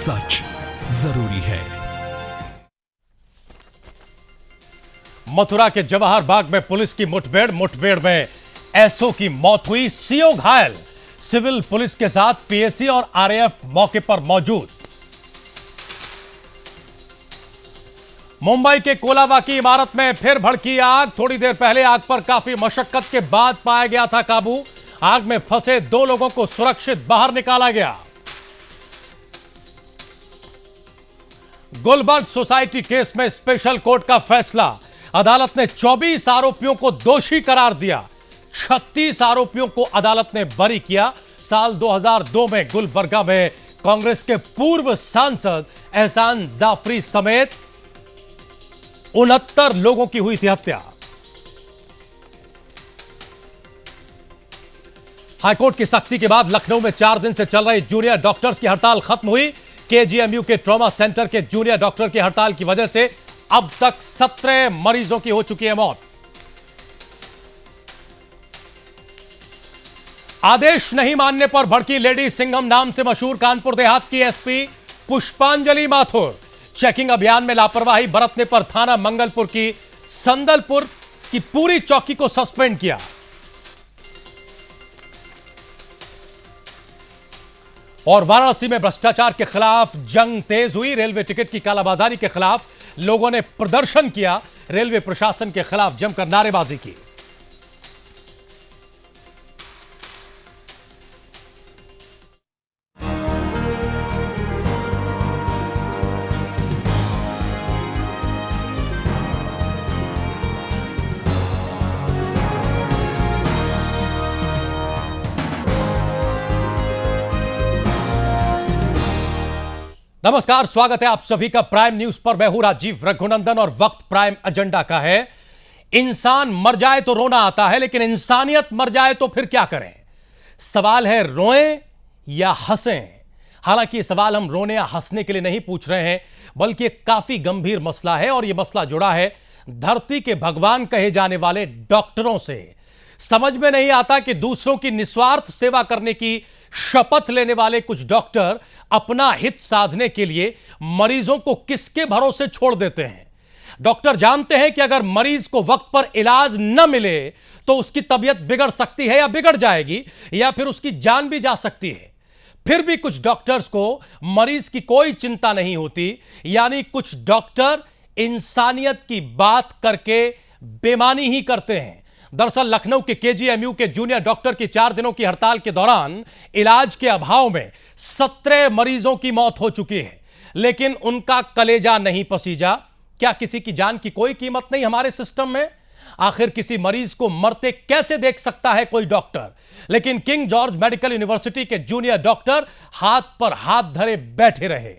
सच जरूरी है। मथुरा के जवाहर बाग में पुलिस की मुठभेड़ में एसओ की मौत हुई, सीओ घायल। सिविल पुलिस के साथ पीएसी और आरएएफ मौके पर मौजूद। मुंबई के कोलाबा की इमारत में फिर भड़की आग। थोड़ी देर पहले आग पर काफी मशक्कत के बाद पाया गया था काबू। आग में फंसे 2 लोगों को सुरक्षित बाहर निकाला गया। गुलबर्ग सोसाइटी केस में स्पेशल कोर्ट का फैसला। अदालत ने 24 आरोपियों को दोषी करार दिया। 36 आरोपियों को अदालत ने बरी किया। साल 2002 में गुलबर्गा में कांग्रेस के पूर्व सांसद एहसान जाफरी समेत 69 लोगों की हुई थी हत्या। हाईकोर्ट की सख्ती के बाद लखनऊ में 4 दिन से चल रही जूनियर डॉक्टर्स की हड़ताल खत्म हुई। केजीएमयू के ट्रॉमा सेंटर के जूनियर डॉक्टर की हड़ताल की वजह से अब तक 17 मरीजों की हो चुकी है मौत। आदेश नहीं मानने पर भड़की लेडी सिंघम नाम से मशहूर कानपुर देहात की एसपी पुष्पांजलि माथुर। चेकिंग अभियान में लापरवाही बरतने पर थाना मंगलपुर की संदलपुर की पूरी चौकी को सस्पेंड किया। और वाराणसी में भ्रष्टाचार के खिलाफ जंग तेज हुई। रेलवे टिकट की कालाबाजारी के खिलाफ लोगों ने प्रदर्शन किया। रेलवे प्रशासन के खिलाफ जमकर नारेबाजी की। नमस्कार, स्वागत है आप सभी का प्राइम न्यूज पर। मैं हूं राजीव रघुनंदन और वक्त प्राइम एजेंडा का है। इंसान मर जाए तो रोना आता है, लेकिन इंसानियत मर जाए तो फिर क्या करें? सवाल है रोएं या हंसें। हालांकि ये सवाल हम रोने या हंसने के लिए नहीं पूछ रहे हैं, बल्कि एक काफी गंभीर मसला है। और यह मसला जुड़ा है धरती के भगवान कहे जाने वाले डॉक्टरों से। समझ में नहीं आता कि दूसरों की निस्वार्थ सेवा करने की शपथ लेने वाले कुछ डॉक्टर अपना हित साधने के लिए मरीजों को किसके भरोसे छोड़ देते हैं। डॉक्टर जानते हैं कि अगर मरीज को वक्त पर इलाज न मिले तो उसकी तबीयत बिगड़ सकती है या बिगड़ जाएगी, या फिर उसकी जान भी जा सकती है। फिर भी कुछ डॉक्टर्स को मरीज की कोई चिंता नहीं होती। यानी कुछ डॉक्टर इंसानियत की बात करके बेईमानी ही करते हैं। दरअसल लखनऊ के केजीएमयू के जूनियर डॉक्टर की 4 दिनों की हड़ताल के दौरान इलाज के अभाव में 17 मरीजों की मौत हो चुकी है, लेकिन उनका कलेजा नहीं पसीजा। क्या किसी की जान की कोई कीमत नहीं हमारे सिस्टम में? आखिर किसी मरीज को मरते कैसे देख सकता है कोई डॉक्टर? लेकिन किंग जॉर्ज मेडिकल यूनिवर्सिटी के जूनियर डॉक्टर हाथ पर हाथ धरे बैठे रहे।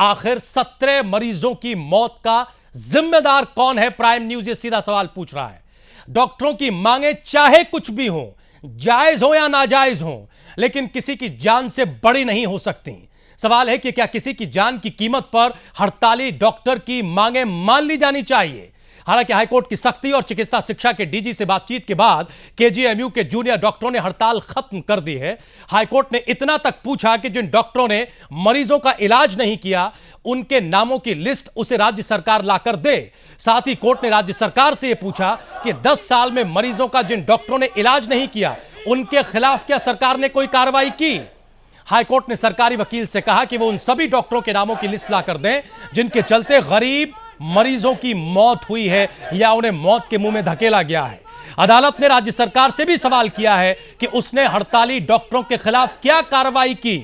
आखिर 17 मरीजों की मौत का जिम्मेदार कौन है? प्राइम न्यूज ये सीधा सवाल पूछ रहा है। डॉक्टरों की मांगे चाहे कुछ भी हो, जायज हो या नाजायज हो, लेकिन किसी की जान से बड़ी नहीं हो सकती। सवाल है कि क्या किसी की जान की कीमत पर हड़ताली डॉक्टर की मांगे मान ली जानी चाहिए? हालांकि हाईकोर्ट की सख्ती और चिकित्सा शिक्षा के डीजी से बातचीत के बाद केजीएमयू के जूनियर डॉक्टरों ने हड़ताल खत्म कर दी है। हाईकोर्ट ने इतना तक पूछा कि जिन डॉक्टरों ने मरीजों का इलाज नहीं किया, उनके नामों की लिस्ट उसे राज्य सरकार लाकर दे। साथ ही कोर्ट ने राज्य सरकार से यह पूछा कि 10 साल में मरीजों का जिन डॉक्टरों ने इलाज नहीं किया, उनके खिलाफ क्या सरकार ने कोई कार्रवाई की? हाईकोर्ट ने सरकारी वकील से कहा कि वो उन सभी डॉक्टरों के नामों की लिस्ट लाकर दें जिनके चलते गरीब मरीजों की मौत हुई है या उन्हें मौत के मुंह में धकेला गया है। अदालत ने राज्य सरकार से भी सवाल किया है कि उसने हड़ताली डॉक्टरों के खिलाफ क्या कार्रवाई की।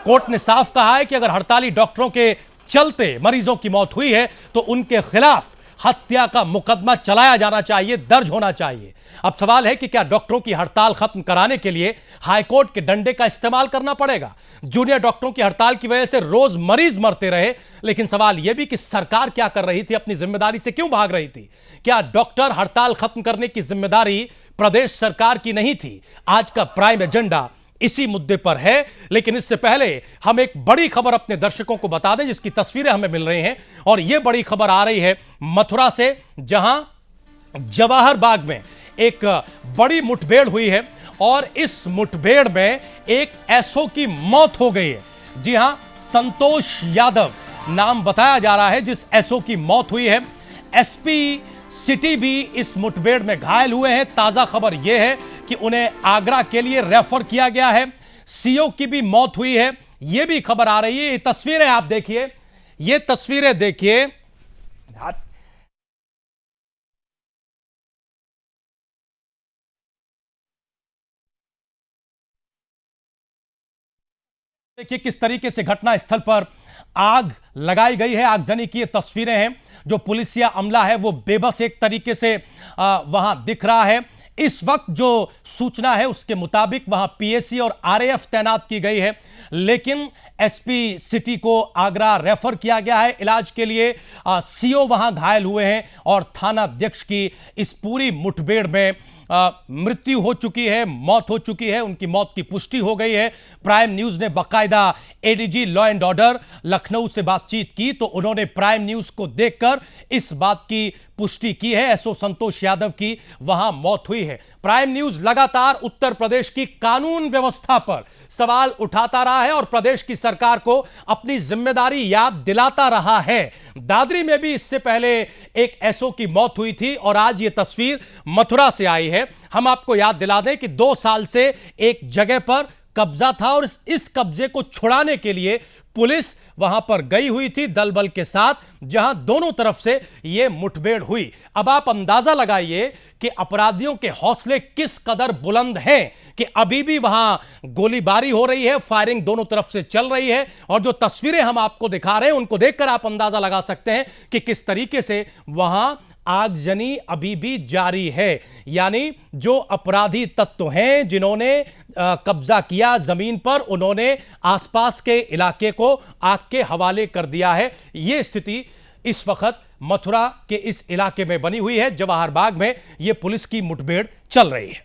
कोर्ट ने साफ कहा है कि अगर हड़ताली डॉक्टरों के चलते मरीजों की मौत हुई है तो उनके खिलाफ हत्या का मुकदमा चलाया जाना चाहिए, दर्ज होना चाहिए। अब सवाल है कि क्या डॉक्टरों की हड़ताल खत्म कराने के लिए हाईकोर्ट के डंडे का इस्तेमाल करना पड़ेगा? जूनियर डॉक्टरों की हड़ताल की वजह से रोज मरीज मरते रहे, लेकिन सवाल यह भी कि सरकार क्या कर रही थी, अपनी जिम्मेदारी से क्यों भाग रही थी? क्या डॉक्टर हड़ताल खत्म करने की जिम्मेदारी प्रदेश सरकार की नहीं थी? आज का प्राइम एजेंडा इसी मुद्दे पर है। लेकिन इससे पहले हम एक बड़ी खबर अपने दर्शकों को बता दें जिसकी तस्वीरें हमें मिल रही हैं। और यह बड़ी खबर आ रही है मथुरा से, जहां जवाहर बाग में एक बड़ी मुठभेड़ हुई है और इस मुठभेड़ में एक एसओ की मौत हो गई है। जी हां, संतोष यादव नाम बताया जा रहा है जिस एसओ की मौत हुई है। एसपी सिटी भी इस मुठभेड़ में घायल हुए हैं। ताजा खबर यह है कि उन्हें आगरा के लिए रेफर किया गया है। सीओ की भी मौत हुई है, यह भी खबर आ रही है। ये तस्वीरें आप देखिए, ये तस्वीरें देखिए। देखिए किस तरीके से घटना स्थल पर आग लगाई गई है। आगजनी की ये तस्वीरें हैं। जो पुलिसिया अमला है वो बेबस एक तरीके से वहां दिख रहा है। इस वक्त जो सूचना है उसके मुताबिक वहां पीएसी और आरएएफ तैनात की गई है, लेकिन एसपी सिटी को आगरा रेफर किया गया है इलाज के लिए। सीओ वहां घायल हुए हैं और थानाध्यक्ष की इस पूरी मुठभेड़ में मृत्यु हो चुकी है, मौत हो चुकी है। उनकी मौत की पुष्टि हो गई है। प्राइम न्यूज ने बाकायदा ADG law and order Lucknow से बातचीत की तो उन्होंने प्राइम न्यूज को देखकर इस बात की पुष्टि की है। एसओ संतोष यादव की वहां मौत हुई है। प्राइम न्यूज लगातार उत्तर प्रदेश की कानून व्यवस्था पर सवाल उठाता रहा है और प्रदेश की सरकार को अपनी जिम्मेदारी याद दिलाता रहा है। दादरी में भी इससे पहले एक एसओ की मौत हुई थी और आज ये तस्वीर मथुरा से आई है। हम आपको याद दिला दें कि 2 साल से एक जगह पर कब्जा था और इस कब्जे को छुड़ाने के लिए पुलिस वहां पर गई हुई थी दल बल के साथ, जहां दोनों तरफ से यह मुठभेड़ हुई। अब आप अंदाजा लगाइए कि अपराधियों के हौसले किस कदर बुलंद हैं कि अभी भी वहां गोलीबारी हो रही है, फायरिंग दोनों तरफ से चल रही है। और जो तस्वीरें हम आपको दिखा रहे हैं उनको देखकर आप अंदाजा लगा सकते हैं कि किस तरीके से वहां आगजनी अभी भी जारी है। यानी जो अपराधी तत्व हैं जिन्होंने कब्जा किया जमीन पर, उन्होंने आसपास के इलाके को आग के हवाले कर दिया है। यह स्थिति इस वक्त मथुरा के इस इलाके में बनी हुई है। जवाहर बाग में यह पुलिस की मुठभेड़ चल रही है।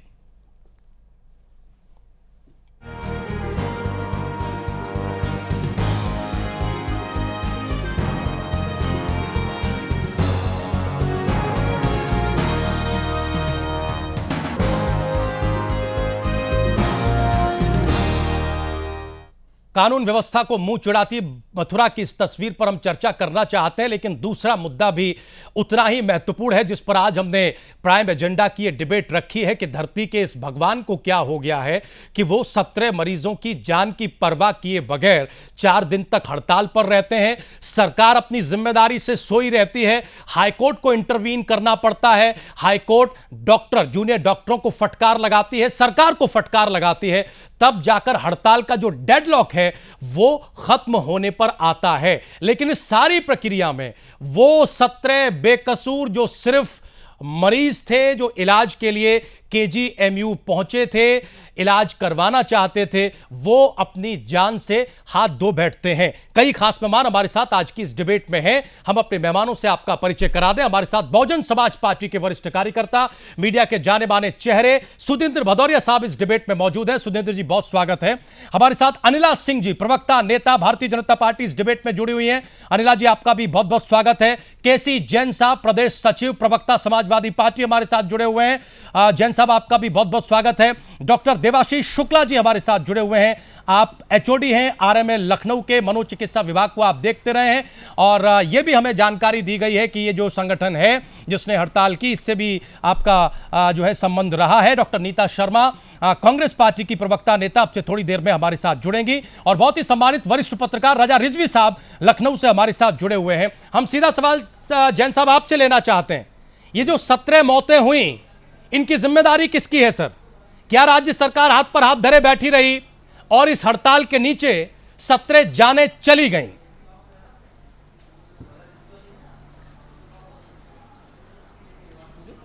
कानून व्यवस्था को मुंह चिढ़ाती मथुरा की इस तस्वीर पर हम चर्चा करना चाहते हैं, लेकिन दूसरा मुद्दा भी उतना ही महत्वपूर्ण है जिस पर आज हमने प्राइम एजेंडा की ये डिबेट रखी है कि धरती के इस भगवान को क्या हो गया है कि वो 17 मरीजों की जान की परवाह किए बगैर 4 दिन तक हड़ताल पर रहते हैं। सरकार अपनी जिम्मेदारी से सोई रहती है, हाईकोर्ट को इंटरवीन करना पड़ता है। हाईकोर्ट डॉक्टर, जूनियर डॉक्टरों को फटकार लगाती है, सरकार को फटकार लगाती है, तब जाकर हड़ताल का जो डेडलॉक है वो खत्म होने पर आता है। लेकिन इस सारी प्रक्रिया में वो 17 बेकसूर जो सिर्फ मरीज थे, जो इलाज के लिए केजीएमयू पहुंचे थे, इलाज करवाना चाहते थे, वो अपनी जान से हाथ धो बैठते हैं। कई खास मेहमान हमारे साथ आज की इस डिबेट में हैं। हम अपने मेहमानों से आपका परिचय करा दें। हमारे साथ बहुजन समाज पार्टी के वरिष्ठ कार्यकर्ता, मीडिया के जाने माने चेहरे सुधींद्र भदौरिया साहब इस डिबेट में मौजूद हैं। सुधींद्र जी, बहुत स्वागत है। हमारे साथ अनिला सिंह जी, प्रवक्ता, नेता, भारतीय जनता पार्टी, इस डिबेट में जुड़ी हुई हैं। अनिला जी, आपका भी बहुत बहुत स्वागत है। केसी जैन साहब, प्रदेश सचिव, प्रवक्ता, समाजवादी पार्टी, हमारे साथ जुड़े हुए हैं। जैन साहब, आपका भी बहुत बहुत स्वागत है। डॉक्टर देवाशीष शुक्ला जी हमारे साथ जुड़े हुए हैं। आप एचओडी हैं आरएमएल लखनऊ के, मनोचिकित्सा विभाग को आप देखते रहे हैं और यह भी हमें जानकारी दी गई है कि ये जो संगठन है जिसने हड़ताल की, इससे भी आपका जो है संबंध रहा है। डॉक्टर नीता शर्मा, कांग्रेस पार्टी की प्रवक्ता, नेता, अब से थोड़ी देर में हमारे साथ जुड़ेंगी। और बहुत ही सम्मानित वरिष्ठ पत्रकार राजा रिजवी साहब लखनऊ से हमारे साथ जुड़े हुए हैं। हम सीधा सवाल जैन साहब आपसे लेना चाहते हैं, ये जो 17 मौतें हुई, इनकी जिम्मेदारी किसकी है सर? क्या राज्य सरकार हाथ पर हाथ धरे बैठी रही और इस हड़ताल के नीचे 17 जानें चली गईं?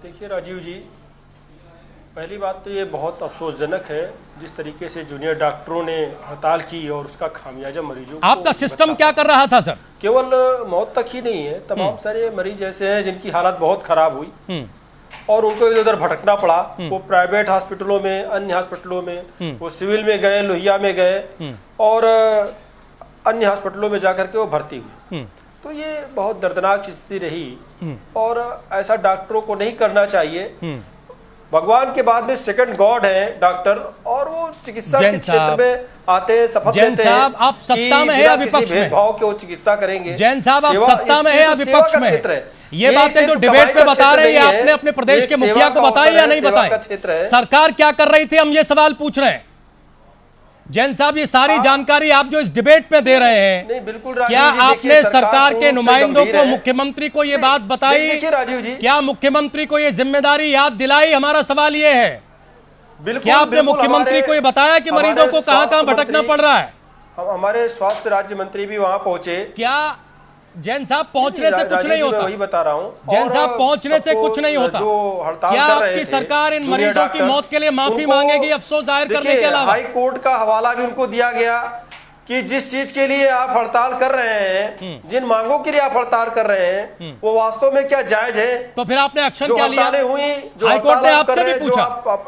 देखिए राजीव जी, पहली बात तो ये बहुत अफसोसजनक है जिस तरीके से जूनियर डॉक्टरों ने हड़ताल की और उसका खामियाजा मरीजों को। आपका सिस्टम क्या कर रहा था सर? केवल मौत तक ही नहीं है, तमाम सारे मरीज ऐसे हैं जिनकी हालत बहुत खराब हुई और उनको इधर उधर भटकना पड़ा। वो प्राइवेट हॉस्पिटलों में, अन्य हॉस्पिटलों में, वो सिविल में गए, लोहिया में गए और अन्य हॉस्पिटलों में जाकर के वो भर्ती हुए। तो ये बहुत दर्दनाक स्थिति रही और ऐसा डॉक्टरों को नहीं करना चाहिए। भगवान के बाद में सेकंड गॉड है डॉक्टर, और वो चिकित्सा के क्षेत्र में आते हैं, शपथ जैन लेते हैं साहब, आप सत्ता में है या विपक्ष में? भाव के वो चिकित्सा करेंगे। जैन साहब, आप सत्ता में है या विपक्ष में? ये बातें जो डिबेट पे बता रहे हैं, आपने अपने प्रदेश के मुखिया को बताई या नहीं बताई? सरकार क्या कर रही थी, हम ये सवाल पूछ रहे हैं। जैन साहब, ये सारी जानकारी आप जो इस डिबेट पे दे रहे हैं, नहीं बिल्कुल, क्या आपने सरकार के नुमाइंदों को, मुख्यमंत्री को ये बात बताई? राजीव जी, क्या मुख्यमंत्री को ये जिम्मेदारी याद दिलाई? हमारा सवाल ये है, क्या आपने मुख्यमंत्री को ये बताया कि मरीजों को कहां भटकना पड़ रहा है? हमारे स्वास्थ्य राज्य मंत्री भी वहां पहुंचे। क्या जैन साहब पहुंचने से कुछ नहीं होता? वही बता रहा हूं, जैन साहब, पहुंचने से कुछ नहीं होता। क्या आपकी सरकार इन मरीजों की मौत के लिए माफी मांगेगी, अफसोस जाहिर करने के अलावा? हाई कोर्ट का हवाला भी उनको दिया गया कि जिस चीज के लिए आप हड़ताल कर रहे हैं, जिन मांगों के लिए आप हड़ताल कर रहे हैं, वो वास्तव में क्या जायज है? तो फिर आपने एक्शन क्या लिया? हुई, हाईकोर्ट ने आपसे भी पूछा,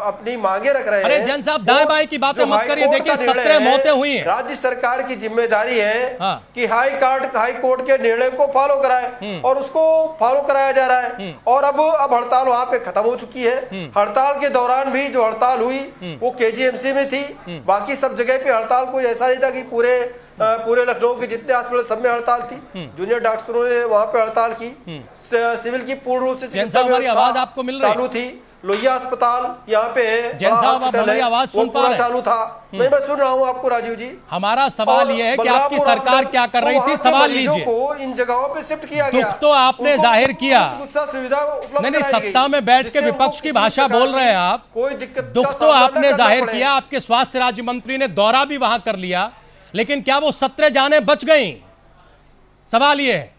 अपनी मांगे रख रहे हैं। अरे जैन साहब, दाएं बाएं की बातें मत करिए। देखिए, 17 मौतें हुई हैं। राज्य सरकार की जिम्मेदारी है कि हाई कोर्ट के निर्णय को फॉलो कराए, और उसको फॉलो कराया जा रहा है। और अब हड़ताल वहां पे खत्म हो चुकी है। हड़ताल के दौरान भी जो हड़ताल हुई वो KGMC में थी, बाकी सब जगह पे हड़ताल कोई ऐसा नहीं था कि पूरे लखनऊ के जितने हॉस्पिटल सब में हड़ताल थी। जूनियर डॉक्टरों ने वहां पे हड़ताल की। सिविल की पूर्ण रूप से चिकित्सा आवाज आपको मिल रही चालू थी। लोहिया अस्पताल यहाँ पे जैन साहब, आप हमारी आवाज सुन पा रहे हैं? चालू था। मैं सुन रहा हूँ आपको राजीव जी। हमारा सवाल यह है कि आपकी सरकार क्या कर रही थी? सवाल लीजिए। इन जगहों पे शिफ्ट किया गया। दुख तो आपने जाहिर किया। सुविधा नहीं, सत्ता में बैठ के विपक्ष की भाषा बोल रहे हैं आप। कोई दिक्कत, दुख तो आपने जाहिर किया। आपके स्वास्थ्य राज्य मंत्री ने दौरा भी वहां कर लिया, लेकिन क्या वो 17 जानें बच गई? सवाल ये है,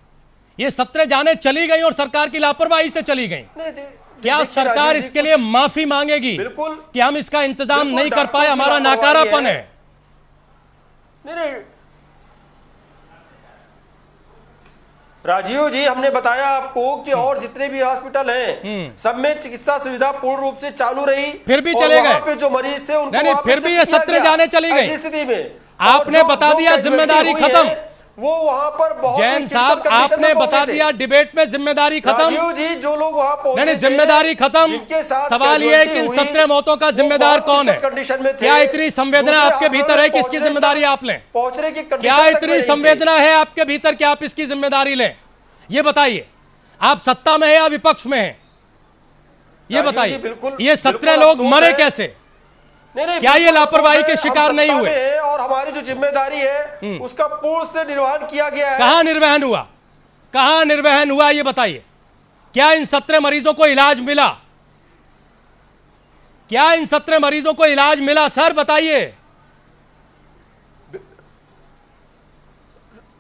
ये 17 जानें चली गई और सरकार की लापरवाही से चली गई। क्या सरकार इसके लिए माफी मांगेगी? बिल्कुल, कि हम इसका इंतजाम नहीं कर पाए, हमारा नाकारापन है? नहीं राजीव जी, हमने बताया आपको कि और जितने भी हॉस्पिटल हैं सब में चिकित्सा सुविधा पूर्ण रूप से चालू रही। फिर भी चले गए। पे जो मरीज थे उनको नहीं, फिर भी ये 17 जानें चली गई। स्थिति में आपने बता दिया जिम्मेदारी खत्म। वो वहां पर बहुत जैन साहब, आपने बता दिया डिबेट में जिम्मेदारी खत्म। जी, जो लोग वहां पहुंचे नहीं, जिम्मेदारी खत्म। सवाल यह है कि इन 17 मौतों का जिम्मेदार कौन है? क्या इतनी संवेदना आपके भीतर है कि इसकी जिम्मेदारी आप लें? पहुंचने की क्या इतनी संवेदना है आपके भीतर कि आप इसकी जिम्मेदारी लें? ये बताइए। आप सत्ता में है या विपक्ष में है? ये बताइए। ये 17 लोग मरे कैसे? नहीं, क्या ये लापरवाही के शिकार नहीं हुए? और हमारी जो जिम्मेदारी है उसका पूर्ण से निर्वहन किया गया है। कहां निर्वहन हुआ? कहां निर्वहन हुआ, ये बताइए। क्या इन 17 मरीजों को इलाज मिला? क्या इन 17 मरीजों को इलाज मिला? सर बताइए।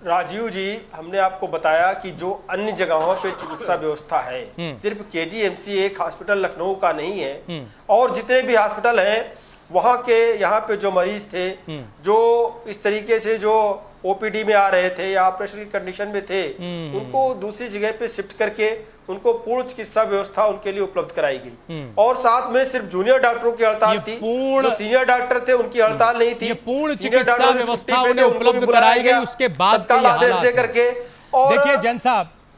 राजीव जी, हमने आपको बताया कि जो अन्य जगहों पे चिकित्सा व्यवस्था है, सिर्फ KGMC एक हॉस्पिटल लखनऊ का नहीं है, और जितने भी हॉस्पिटल हैं वहां के यहाँ पे जो मरीज थे, जो इस तरीके से जो OPD में आ रहे थे या ऑपरेशन की कंडीशन में थे, उनको दूसरी जगह पे शिफ्ट करके उनको पूर्ण चिकित्सा व्यवस्था उनके लिए उपलब्ध कराई गई। और साथ में सिर्फ जूनियर डॉक्टरों की हड़ताल थी, जो सीनियर डॉक्टर थे उनकी हड़ताल नहीं थी। पूर्ण चिकित्सा व्यवस्था उन्हें उपलब्ध कराई गई। उसके बाद आदेश दे करके।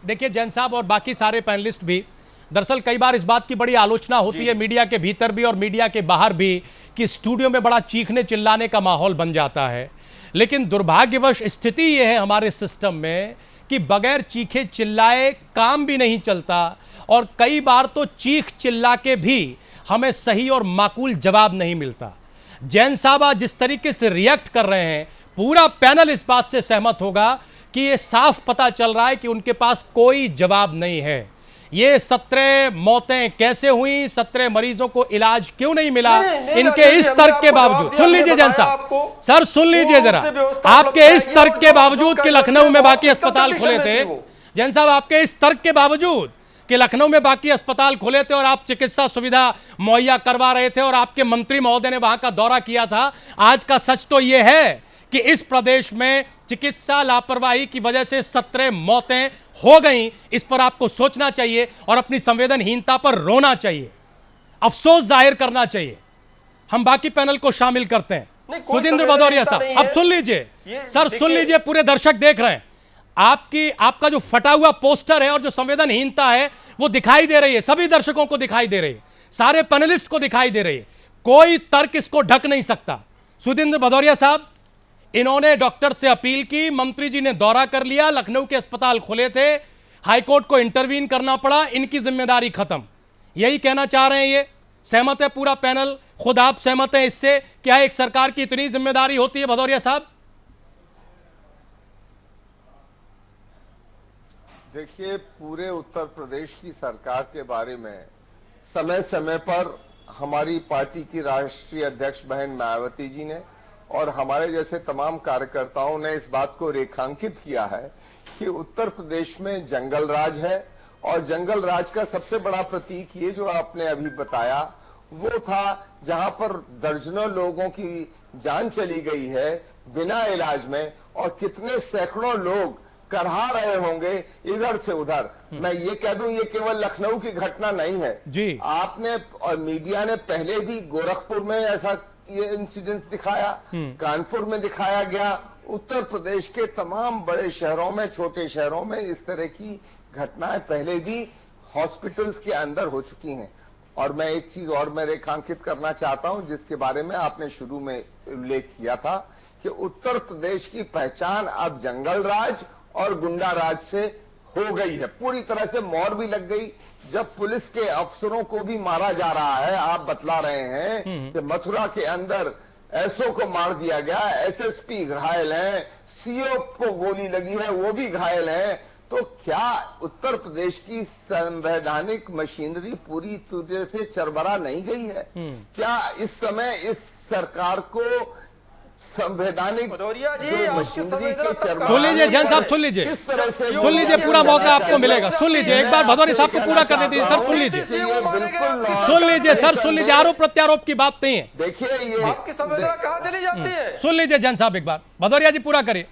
देखिए जैन साहब और बाकी सारे पैनलिस्ट भी, दरअसल कई बार इस बात की बड़ी आलोचना होती है मीडिया के भीतर भी और मीडिया के बाहर भी कि स्टूडियो में बड़ा चीखने चिल्लाने का माहौल बन जाता है। लेकिन दुर्भाग्यवश स्थिति यह है हमारे सिस्टम में कि बगैर चीखे चिल्लाए काम भी नहीं चलता, और कई बार तो चीख चिल्ला के भी हमें सही और माकूल जवाब नहीं मिलता। जैन साहब आज जिस तरीके से रिएक्ट कर रहे हैं, पूरा पैनल इस बात से सहमत होगा कि यह साफ पता चल रहा है कि उनके पास कोई जवाब नहीं है। ये 17 मौतें कैसे हुई, 17 मरीजों को इलाज क्यों नहीं मिला, इनके इस तर्क के बावजूद। सुन लीजिए जैन साहब, सर सुन लीजिए जरा। आपके इस तर्क के बावजूद कि लखनऊ में बाकी अस्पताल खुले थे, जैन साहब आपके इस तर्क के बावजूद कि लखनऊ में बाकी अस्पताल खुले थे और आप चिकित्सा सुविधा मुहैया करवा रहे थे और आपके मंत्री महोदय ने वहां का दौरा किया था, आज का सच तो यह है कि इस प्रदेश में चिकित्सा लापरवाही की वजह से 17 मौतें हो गई। इस पर आपको सोचना चाहिए और अपनी संवेदनहीनता पर रोना चाहिए, अफसोस जाहिर करना चाहिए। हम बाकी पैनल को शामिल करते हैं। सुजिंद्र भदौरिया साहब, अब सुन लीजिए सर, सुन लीजिए, पूरे दर्शक देख रहे हैं। आपका जो फटा हुआ पोस्टर है और जो संवेदनहीनता है वो दिखाई दे रही है, सभी दर्शकों को दिखाई दे रही है। सारे पैनलिस्ट को दिखाई दे रही है। कोई तर्क इसको ढक नहीं सकता। सुधींद्र भदौरिया साहब, इन्होंने डॉक्टर से अपील की, मंत्री जी ने दौरा कर लिया, लखनऊ के अस्पताल खुले थे, हाईकोर्ट को इंटरवीन करना पड़ा, इनकी जिम्मेदारी खत्म, यही कहना चाह रहे हैं ये? सहमत है पूरा पैनल? खुद आप सहमत हैं इससे? क्या एक सरकार की इतनी जिम्मेदारी होती है भदौरिया साहब? देखिए, पूरे उत्तर प्रदेश की सरकार के बारे में समय समय पर हमारी पार्टी की राष्ट्रीय अध्यक्ष बहन मायावती जी ने और हमारे जैसे तमाम कार्यकर्ताओं ने इस बात को रेखांकित किया है कि उत्तर प्रदेश में जंगल राज है, और जंगल राज का सबसे बड़ा प्रतीक ये जो आपने अभी बताया वो था, जहां पर दर्जनों लोगों की जान चली गई है बिना इलाज में, और कितने सैकड़ों लोग करहा रहे होंगे इधर से उधर। मैं ये कह दूं, ये केवल लखनऊ की घटना नहीं है जी। आपने और मीडिया ने पहले भी गोरखपुर में ऐसा ये इंसिडेंट्स दिखाया, कानपुर में दिखाया गया, उत्तर प्रदेश के तमाम बड़े शहरों में, छोटे शहरों में इस तरह की घटनाएं पहले भी हॉस्पिटल्स के अंदर हो चुकी हैं। और मैं एक चीज और मैं रेखांकित करना चाहता हूं, जिसके बारे में आपने शुरू में उल्लेख किया था कि उत्तर प्रदेश की पहचान अब जंगल राज और गुंडा राज से हो गई है, पूरी तरह से मोहर भी लग गई। जब पुलिस के अफसरों को भी मारा जा रहा है, आप बतला रहे हैं कि मथुरा के अंदर एसओ को मार दिया गया, एसएसपी घायल हैं, सीओ को गोली लगी है वो भी घायल हैं, तो क्या उत्तर प्रदेश की संवैधानिक मशीनरी पूरी तरह से चरमरा नहीं गई है? क्या इस समय इस सरकार को संवैधानिक भदौरिया जी, जो आपके मशीनरी के संवेदना सुन लीजिए जैन साहब, सुन लीजिए, किस तरह से सुन लीजिए, पूरा मौका आपको मिलेगा। सुन लीजिए एक बार, भदौरिया साहब को पूरा करने दीजिए सर। सुन लीजिए, सुन लीजिए सर, सुन लीजिए, आरोप प्रत्यारोप की बात नहीं है। देखिए, ये आपकी संवेदना कहां चली जाती है? सुन लीजिए जैन साहब एक बार, भदौरिया जी पूरा करिए।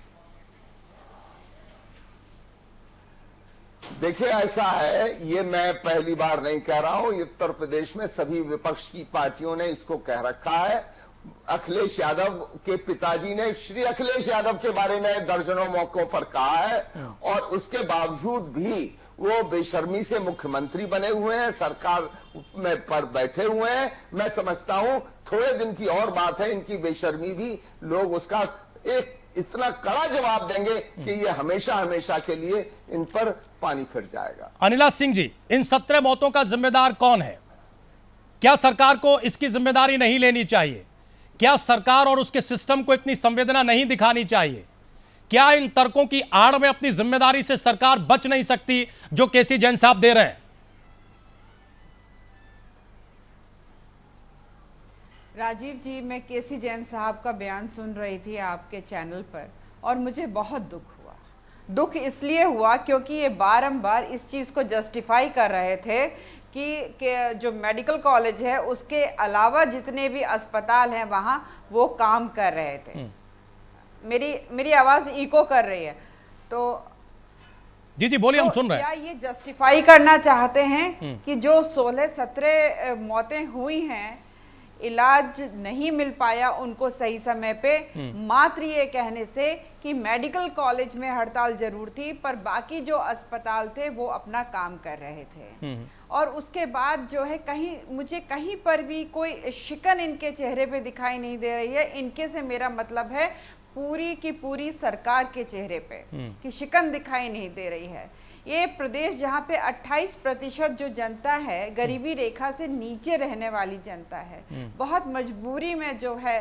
देखिए, ऐसा है, ये मैं पहली बार नहीं कह रहा हूं, उत्तर प्रदेश में सभी विपक्ष की पार्टियों ने इसको कह रखा है। अखिलेश यादव के पिताजी ने श्री अखिलेश यादव के बारे में दर्जनों मौकों पर कहा है, और उसके बावजूद भी वो बेशर्मी से मुख्यमंत्री बने हुए हैं, सरकार में पर बैठे हुए हैं। मैं समझता हूं थोड़े दिन की और बात है, इनकी बेशर्मी भी लोग उसका एक इतना कड़ा जवाब देंगे कि ये हमेशा हमेशा के लिए इन पर पानी फिर जाएगा। अनिला सिंह जी, इन 17 मौतों का जिम्मेदार कौन है? क्या सरकार को इसकी जिम्मेदारी नहीं लेनी चाहिए? क्या सरकार और उसके सिस्टम को इतनी संवेदना नहीं दिखानी चाहिए? क्या इन तर्कों की आड़ में अपनी जिम्मेदारी से सरकार बच नहीं सकती जो केसी जैन साहब दे रहे हैं? राजीव जी, मैं केसी जैन साहब का बयान सुन रही थी आपके चैनल पर, और मुझे बहुत दुख हुआ। दुख इसलिए हुआ क्योंकि ये बारंबार इस चीज़ को जस्टिफाई कर रहे थे कि जो मेडिकल कॉलेज है उसके अलावा जितने भी अस्पताल हैं वहाँ वो काम कर रहे थे। मेरी आवाज़ इको कर रही है, तो जी जी बोलिए, हम सुन रहे हैं। क्या ये जस्टिफाई करना चाहते हैं कि जो 16-17 मौतें हुई हैं, इलाज नहीं मिल पाया उनको सही समय पे, मात्र ये कहने से कि मेडिकल कॉलेज में हड़ताल जरूर थी पर बाकी जो अस्पताल थे वो अपना काम कर रहे थे, और उसके बाद जो है मुझे कहीं पर भी कोई शिकन इनके चेहरे पे दिखाई नहीं दे रही है। इनके से मेरा मतलब है पूरी की पूरी सरकार के चेहरे पे कि शिकन दिखाई नहीं दे रही है। ये प्रदेश जहाँ पे 28% जो जनता है गरीबी रेखा से नीचे रहने वाली जनता है, बहुत मजबूरी में जो है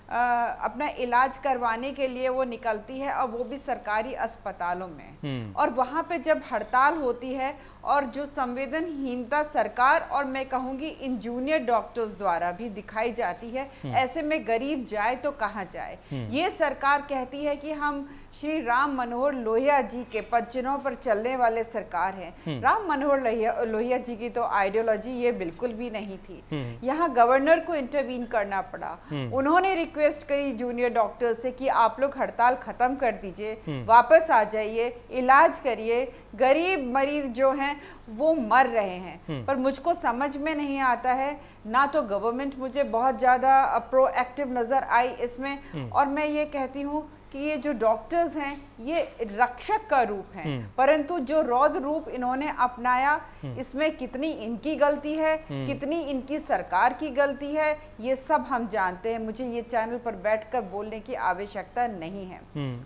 अपना इलाज करवाने के लिए वो निकलती है, और वो भी सरकारी अस्पतालों में। और वहाँ पे जब हड़ताल होती है और जो संवेदनहीनता सरकार और मैं कहूँगी इन जूनियर डॉक्टर्स द्वारा भी दिखाई जाती है, ऐसे में गरीब जाए तो कहाँ जाए। ये सरकार कहती है कि हम श्री राम मनोहर लोहिया जी के पदचिन्हों पर चलने वाले सरकार हैं। राम मनोहर लोहिया जी की तो आइडियोलॉजी ये बिल्कुल भी नहीं थी। यहाँ गवर्नर को इंटरवीन करना पड़ा। उन्होंने रिक्वेस्ट करी जूनियर डॉक्टर से कि आप लोग हड़ताल खत्म कर दीजिए, वापस आ जाइए, इलाज करिए, गरीब मरीज जो हैं वो मर रहे हैं। पर मुझको समझ में नहीं आता है, ना तो गवर्नमेंट मुझे बहुत ज्यादा प्रोएक्टिव नजर आई इसमें, और मैं ये कहती हूँ कि ये जो डॉक्टर्स हैं ये रक्षक का रूप हैं, परंतु जो रौद्र रूप इन्होंने अपनाया इसमें कितनी इनकी गलती है, कितनी इनकी सरकार की गलती है, ये सब हम जानते हैं। मुझे ये चैनल पर बैठकर बोलने की आवश्यकता नहीं है,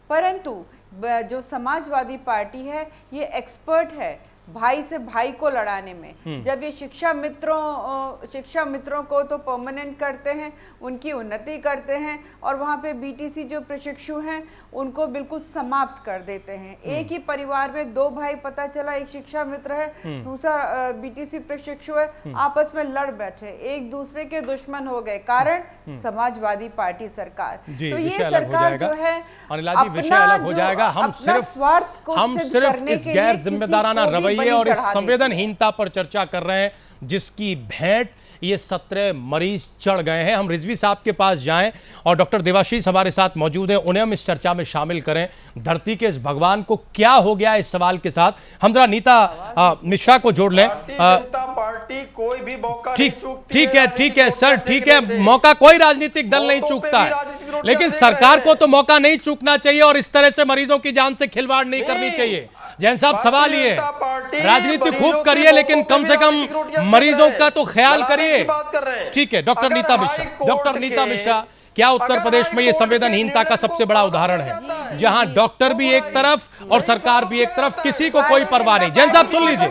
परंतु जो समाजवादी पार्टी है ये एक्सपर्ट है भाई से भाई को लड़ाने में। जब ये शिक्षा मित्रों को तो परमानेंट करते हैं, उनकी उन्नति करते हैं, और वहाँ पे बीटीसी जो प्रशिक्षु हैं उनको बिल्कुल समाप्त कर देते हैं। एक ही परिवार में दो भाई, पता चला एक शिक्षा मित्र है, दूसरा बीटीसी प्रशिक्षु है, आपस में लड़ बैठे, एक दूसरे के दुश्मन हो गए, कारण समाजवादी पार्टी सरकार। तो ये सरकार जो है अनिला जी विषय अलग हो जाएगा। हम सिर्फ इस गैर जिम्मेदाराना रवैये और इस संवेदनहीनता पर चर्चा कर रहे हैं जिसकी भेंट ये 17 मरीज चढ़ गए हैं। हम रिजवी साहब के पास जाएं और डॉक्टर देवाशीष हमारे साथ मौजूद हैं, उन्हें हम इस चर्चा में शामिल करें। धरती के इस भगवान को क्या हो गया इस सवाल के साथ। हम जरा नीता मिश्रा को जोड़ लें। पार्टी कोई भी मौका ठीक है सर, ठीक है, मौका कोई राजनीतिक दल नहीं चूकता है, लेकिन सरकार को तो मौका नहीं चूकना चाहिए और इस तरह से मरीजों की जान से खिलवाड़ नहीं करनी चाहिए। जैन साहब सवाल ये, राजनीति खूब करिए लेकिन कम से कम मरीजों का तो ख्याल करिए। ठीक है, डॉक्टर नीता मिश्रा, क्या उत्तर प्रदेश में ये संवेदनहीनता का सबसे बड़ा उदाहरण है, जहां डॉक्टर भी एक तरफ और सरकार भी एक तरफ, किसी को कोई परवाह नहीं। जैन साहब सुन लीजिए,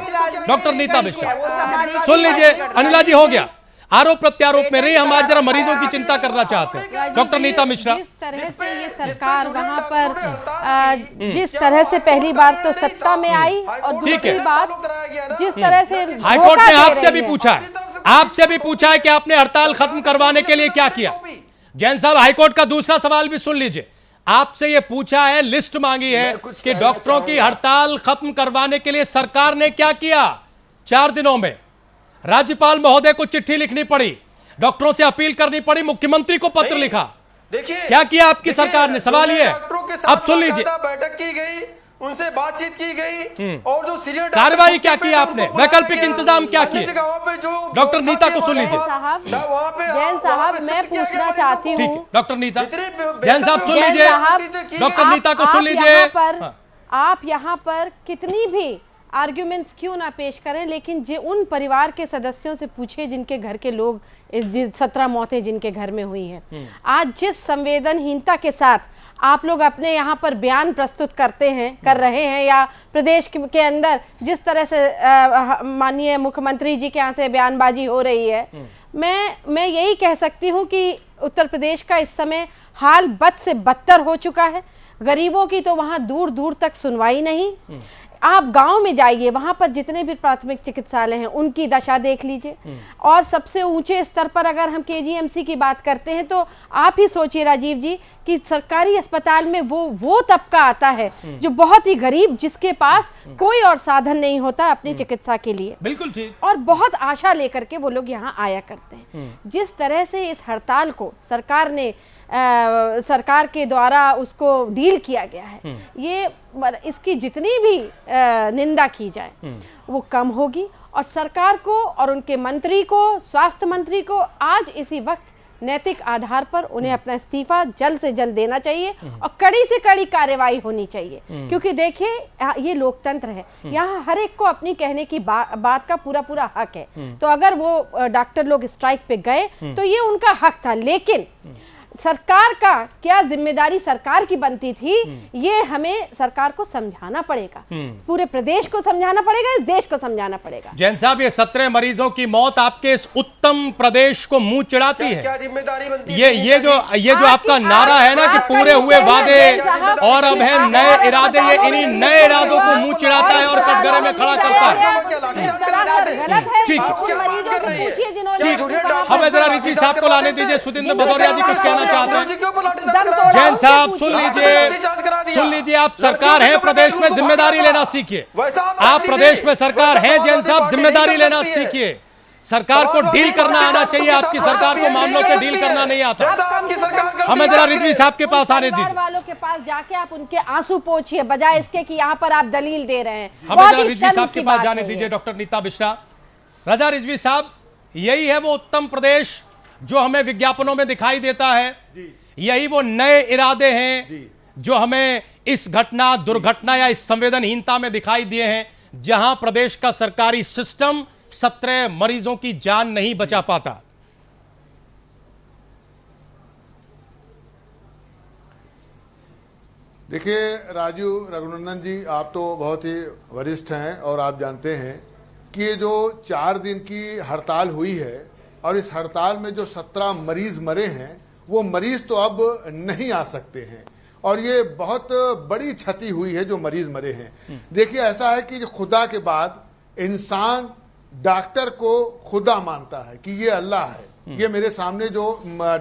डॉक्टर नीता मिश्रा सुन लीजिए। अनिला जी हो गया, आरोप प्रत्यारोप में रही, हम आज जरा मरीजों की चिंता करना चाहते हैं। डॉक्टर नीता मिश्रा, जिस तरह से ये सरकार वहां पर जिस तरह से पहली बार तो सत्ता में आई और दूसरी बात जिस तरह से हाईकोर्ट ने आपसे भी पूछा है कि आपने हड़ताल खत्म करवाने के लिए क्या किया। जैन साहब हाईकोर्ट का दूसरा सवाल भी सुन लीजिए। आपसे ये पूछा है, लिस्ट मांगी है कि डॉक्टरों की हड़ताल खत्म करवाने के लिए सरकार ने क्या किया। 4 दिनों में राज्यपाल महोदय को चिट्ठी लिखनी पड़ी, डॉक्टरों से अपील करनी पड़ी, मुख्यमंत्री को पत्र लिखा। देखिए क्या किया आपकी सरकार ने, सवाल ये है। अब सुन लीजिए, बैठक की गई, उनसे बातचीत की गई और जो सीनियर कार्रवाई क्या की आपने, वैकल्पिक इंतजाम क्या किए। डॉक्टर नीता को सुन लीजिए। जैन साहब मैं पूछना चाहती हूँ, डॉक्टर नीता, जैन साहब सुन लीजिए, डॉक्टर नीता को सुन लीजिए। आप यहाँ पर कितनी भी आर्ग्यूमेंट्स क्यों ना पेश करें, लेकिन जो उन परिवार के सदस्यों से पूछे जिनके घर के लोग 17 मौतें जिनके घर में हुई हैं, आज जिस संवेदनहीनता के साथ आप लोग अपने यहाँ पर बयान प्रस्तुत कर रहे हैं, या प्रदेश के अंदर जिस तरह से माननीय मुख्यमंत्री जी के यहाँ से बयानबाजी हो रही है, मैं यही कह सकती हूँ कि उत्तर प्रदेश का इस समय हाल बद से बदतर हो चुका है। गरीबों की तो वहाँ दूर दूर तक सुनवाई नहीं। आप गांव में जाइए, वहां पर जितने भी प्राथमिक चिकित्सालय हैं उनकी दशा देख लीजिए। और सबसे ऊंचे स्तर पर अगर हम केजीएमसी की बात करते हैं तो आप ही सोचिए राजीव जी कि सरकारी अस्पताल में वो तबका आता है जो बहुत ही गरीब, जिसके पास कोई और साधन नहीं होता अपनी चिकित्सा के लिए। बिल्कुल ठीक। और बहुत आशा लेकर के वो लोग यहाँ आया करते हैं। जिस तरह से इस हड़ताल को सरकार के द्वारा उसको डील किया गया है, ये इसकी जितनी भी निंदा की जाए वो कम होगी। और सरकार को और उनके मंत्री को, स्वास्थ्य मंत्री को आज इसी वक्त नैतिक आधार पर उन्हें अपना इस्तीफा जल्द से जल्द देना चाहिए और कड़ी से कड़ी कार्रवाई होनी चाहिए। क्योंकि देखिए ये लोकतंत्र है, यहाँ हर एक को अपनी कहने की बात का पूरा हक है। तो अगर वो डॉक्टर लोग स्ट्राइक पे गए तो ये उनका हक था, लेकिन सरकार का क्या जिम्मेदारी सरकार की बनती थी, ये हमें सरकार को समझाना पड़ेगा, पूरे प्रदेश को समझाना पड़ेगा, इस देश को समझाना पड़ेगा। जैन साहब, ये 17 मरीजों की मौत आपके इस उत्तम प्रदेश को मुंह चिढ़ाती है। क्या जिम्मेदारी बनती है? ये जो आपका नारा है ना कि पूरे हुए वादे और अब है नए इरादे, ये इन्हीं नए इरादों को मुंह चिढ़ाता है और कटघरे में खड़ा करता है। ठीक है, हमें जरा रिजवी साहब को लाने दीजिए। सुदिंदर भदौरिया जी कुछ कहना चाहते हैं। जैन साहब सुन लीजिए, आप सरकार है प्रदेश में, जिम्मेदारी लेना सीखिए। आप प्रदेश में सरकार है जैन साहब, जिम्मेदारी लेना सीखिए। सरकार को डील करना आना चाहिए, आपकी सरकार को मामलों से डील करना नहीं आता। हमें जरा रिजवी साहब के पास आने दीजिए। वालों के पास जाके आप उनके आंसू पोंछिए, बजाय इसके कि यहाँ पर आप दलील दे रहे हैं। हमें जरा रिजवी साहब के पास जाने दीजिए। डॉक्टर नीता मिश्रा, रजा रिजवी साहब, यही है वो उत्तम प्रदेश जो हमें विज्ञापनों में दिखाई देता है, यही वो नए इरादे हैं जो हमें इस घटना, दुर्घटना या इस संवेदनहीनता में दिखाई दिए हैं, जहां प्रदेश का सरकारी सिस्टम 17 मरीजों की जान नहीं बचा पाता? देखिए राजू रघुनंदन जी, आप तो बहुत ही वरिष्ठ हैं और आप जानते हैं कि ये जो 4 दिन की हड़ताल हुई है और इस हड़ताल में जो 17 मरीज मरे हैं, वो मरीज तो अब नहीं आ सकते हैं और ये बहुत बड़ी क्षति हुई है जो मरीज मरे हैं। देखिए ऐसा है कि खुदा के बाद इंसान डॉक्टर को खुदा मानता है कि ये अल्लाह है, ये मेरे सामने जो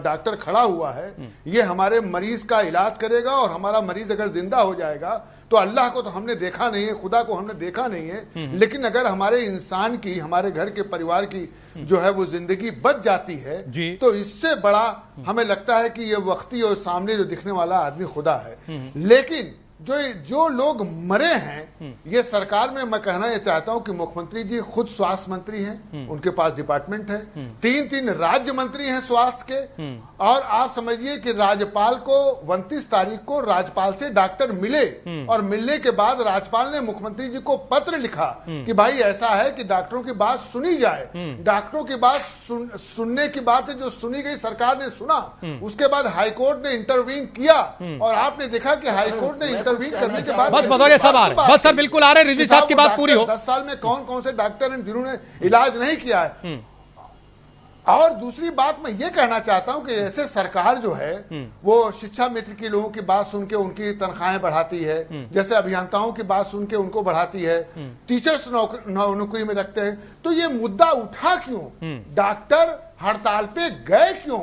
डॉक्टर खड़ा हुआ है ये हमारे मरीज का इलाज करेगा और हमारा मरीज अगर जिंदा हो जाएगा तो अल्लाह को तो हमने देखा नहीं है, खुदा को हमने देखा नहीं है, लेकिन अगर हमारे इंसान की, हमारे घर के परिवार की जो है वो जिंदगी बच जाती है तो इससे बड़ा हमें लगता है कि ये वक्ती और सामने जो दिखने वाला आदमी खुदा है। लेकिन जो लोग मरे हैं, ये सरकार में मैं कहना ये चाहता हूं कि मुख्यमंत्री जी खुद स्वास्थ्य मंत्री हैं, उनके पास डिपार्टमेंट है, 3 राज्य मंत्री हैं स्वास्थ्य के, और आप समझिए कि राज्यपाल को 29 तारीख को राज्यपाल से डॉक्टर मिले और मिलने के बाद राज्यपाल ने मुख्यमंत्री जी को पत्र लिखा कि भाई ऐसा है कि डॉक्टरों की बात सुनी जाए। डॉक्टरों की बात सुनने की बात है जो सुनी गई, सरकार ने सुना, उसके बाद हाईकोर्ट ने इंटरवीन किया और आपने देखा कि हाईकोर्ट ने इंटरवीन करने के बाद बस भदौरिया साहब आ रहे हैं, बस सर बिल्कुल आ रहे हैं, रिजवी साहब की बात पूरी हो। 10 साल में कौन कौन से डॉक्टर हैं जिन्होंने इलाज नहीं किया है। और दूसरी बात मैं ये कहना चाहता हूं कि ऐसे सरकार जो है वो शिक्षा मित्र के लोगों की बात सुन के उनकी तनख्वाहें बढ़ाती है, जैसे अभियंताओं की बात सुन के उनको बढ़ाती है, टीचर्स नौकरी में रखते हैं, तो ये मुद्दा उठा क्यों? डॉक्टर हड़ताल पे गए क्यों?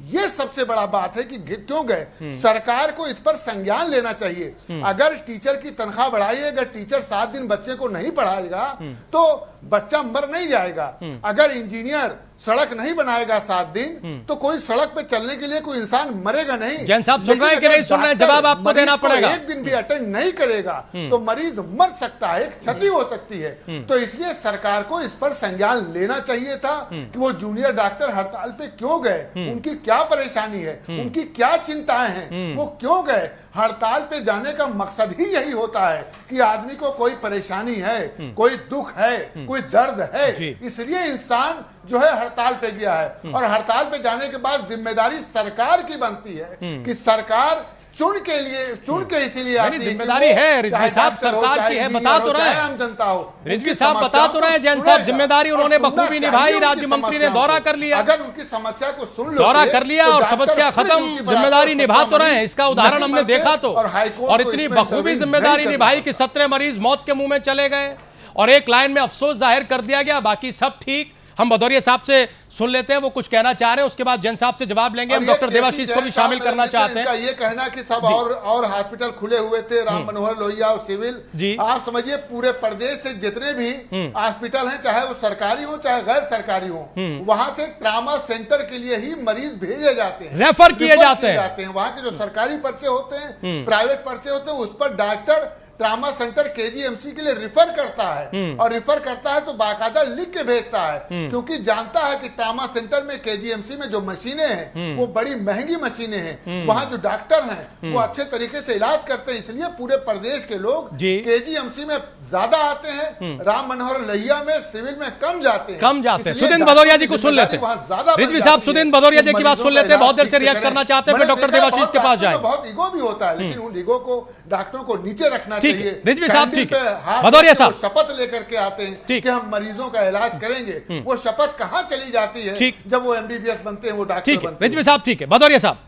ये सबसे बड़ा बात है कि क्यों गए। सरकार को इस पर संज्ञान लेना चाहिए। अगर टीचर की तनख्वाह बढ़ाई, अगर टीचर 7 दिन बच्चे को नहीं पढ़ाएगा तो बच्चा मर नहीं जाएगा। अगर इंजीनियर सड़क नहीं बनाएगा 7 दिन तो कोई सड़क पे चलने के लिए कोई इंसान मरेगा नहीं। जैन साहब सुन रहे हैं कि नहीं सुन रहे हैं? जवाब आपको देना पड़ेगा। एक दिन भी अटेंड नहीं करेगा तो मरीज मर सकता है, क्षति हो सकती है। तो इसलिए सरकार को इस पर संज्ञान लेना चाहिए था कि वो जूनियर डॉक्टर हड़ताल पे क्यों गए, उनकी क्या परेशानी है, उनकी क्या चिंताएं हैं, वो क्यों गए। हड़ताल पे जाने का मकसद ही यही होता है कि आदमी को कोई परेशानी है, कोई दुख है, कोई दर्द है, इसलिए इंसान जो है हड़ताल पे गया है। और हड़ताल पे जाने के बाद जिम्मेदारी सरकार की बनती है कि सरकार चुन के इसीलिए जिम्मेदारी है रिजवी साहब, सरकार की है, बता तो रहे हैं आम जनता हो। रिजवी साहब बता तो रहे हैं, जैन साहब जिम्मेदारी उन्होंने बखूबी निभाई, राज्य मंत्री ने दौरा कर लिया, अगर उनकी समस्या को सुन लो, दौरा कर लिया और समस्या खत्म, जिम्मेदारी निभा तो रहे हैं। इसका उदाहरण हमने देखा तो, और इतनी बखूबी जिम्मेदारी निभाई कि 17 मरीज मौत के मुंह में चले गए और एक लाइन में अफसोस जाहिर कर दिया गया, बाकी सब ठीक। हम भदौरिया साहब से सुन लेते हैं वो कुछ कहना चाह रहे हैं, उसके बाद जैन साहब से जवाब लेंगे। हम डॉक्टर देवाशीष को भी शामिल करना चाहते हैं। ये कहना कि सब और हॉस्पिटल खुले हुए थे, राम मनोहर लोहिया और सिविल जी, आप समझिए पूरे प्रदेश से जितने भी हॉस्पिटल हैं, चाहे वो सरकारी हो चाहे गैर सरकारी हो, वहां से ट्रामा सेंटर के लिए ही मरीज भेजे जाते हैं, रेफर किए जाते हैं। वहां के जो सरकारी पर्चे होते हैं, प्राइवेट पर्चे होते हैं, उस पर डॉक्टर ट्रामा सेंटर केजीएमसी के लिए रिफर करता है और रिफर करता है तो बाकायदा लिख के भेजता है, क्योंकि जानता है कि ट्रामा सेंटर में केजीएमसी में जो मशीनें हैं वो बड़ी महंगी मशीनें हैं, वहां जो डॉक्टर हैं वो अच्छे तरीके से इलाज करते हैं, इसलिए पूरे प्रदेश के लोग केजीएमसी में ज्यादा आते हैं, राम मनोहर लोहिया में सिविल में कम जाते हैं। सुदिन भदौरिया जी को सुन लेते हैं। रिजवी साहब सुदिन भदौरिया जी की बात सुन लेते हैं, बहुत देर से रिएक्ट करना चाहते हैं, डॉक्टर देवाशीष के पास जाए। बहुत ईगो भी होता है, लेकिन उन ईगो को डॉक्टरों को नीचे रखना ठीक है। रिजवी साहब ठीक है, भदौरिया साहब शपथ लेकर के आते हैं कि हम मरीजों का इलाज करेंगे, वो शपथ कहां चली जाती है जब वो एमबीबीएस बनते हैं, वो डॉक्टर बनते हैं। रिजवी साहब ठीक है, भदौरिया साहब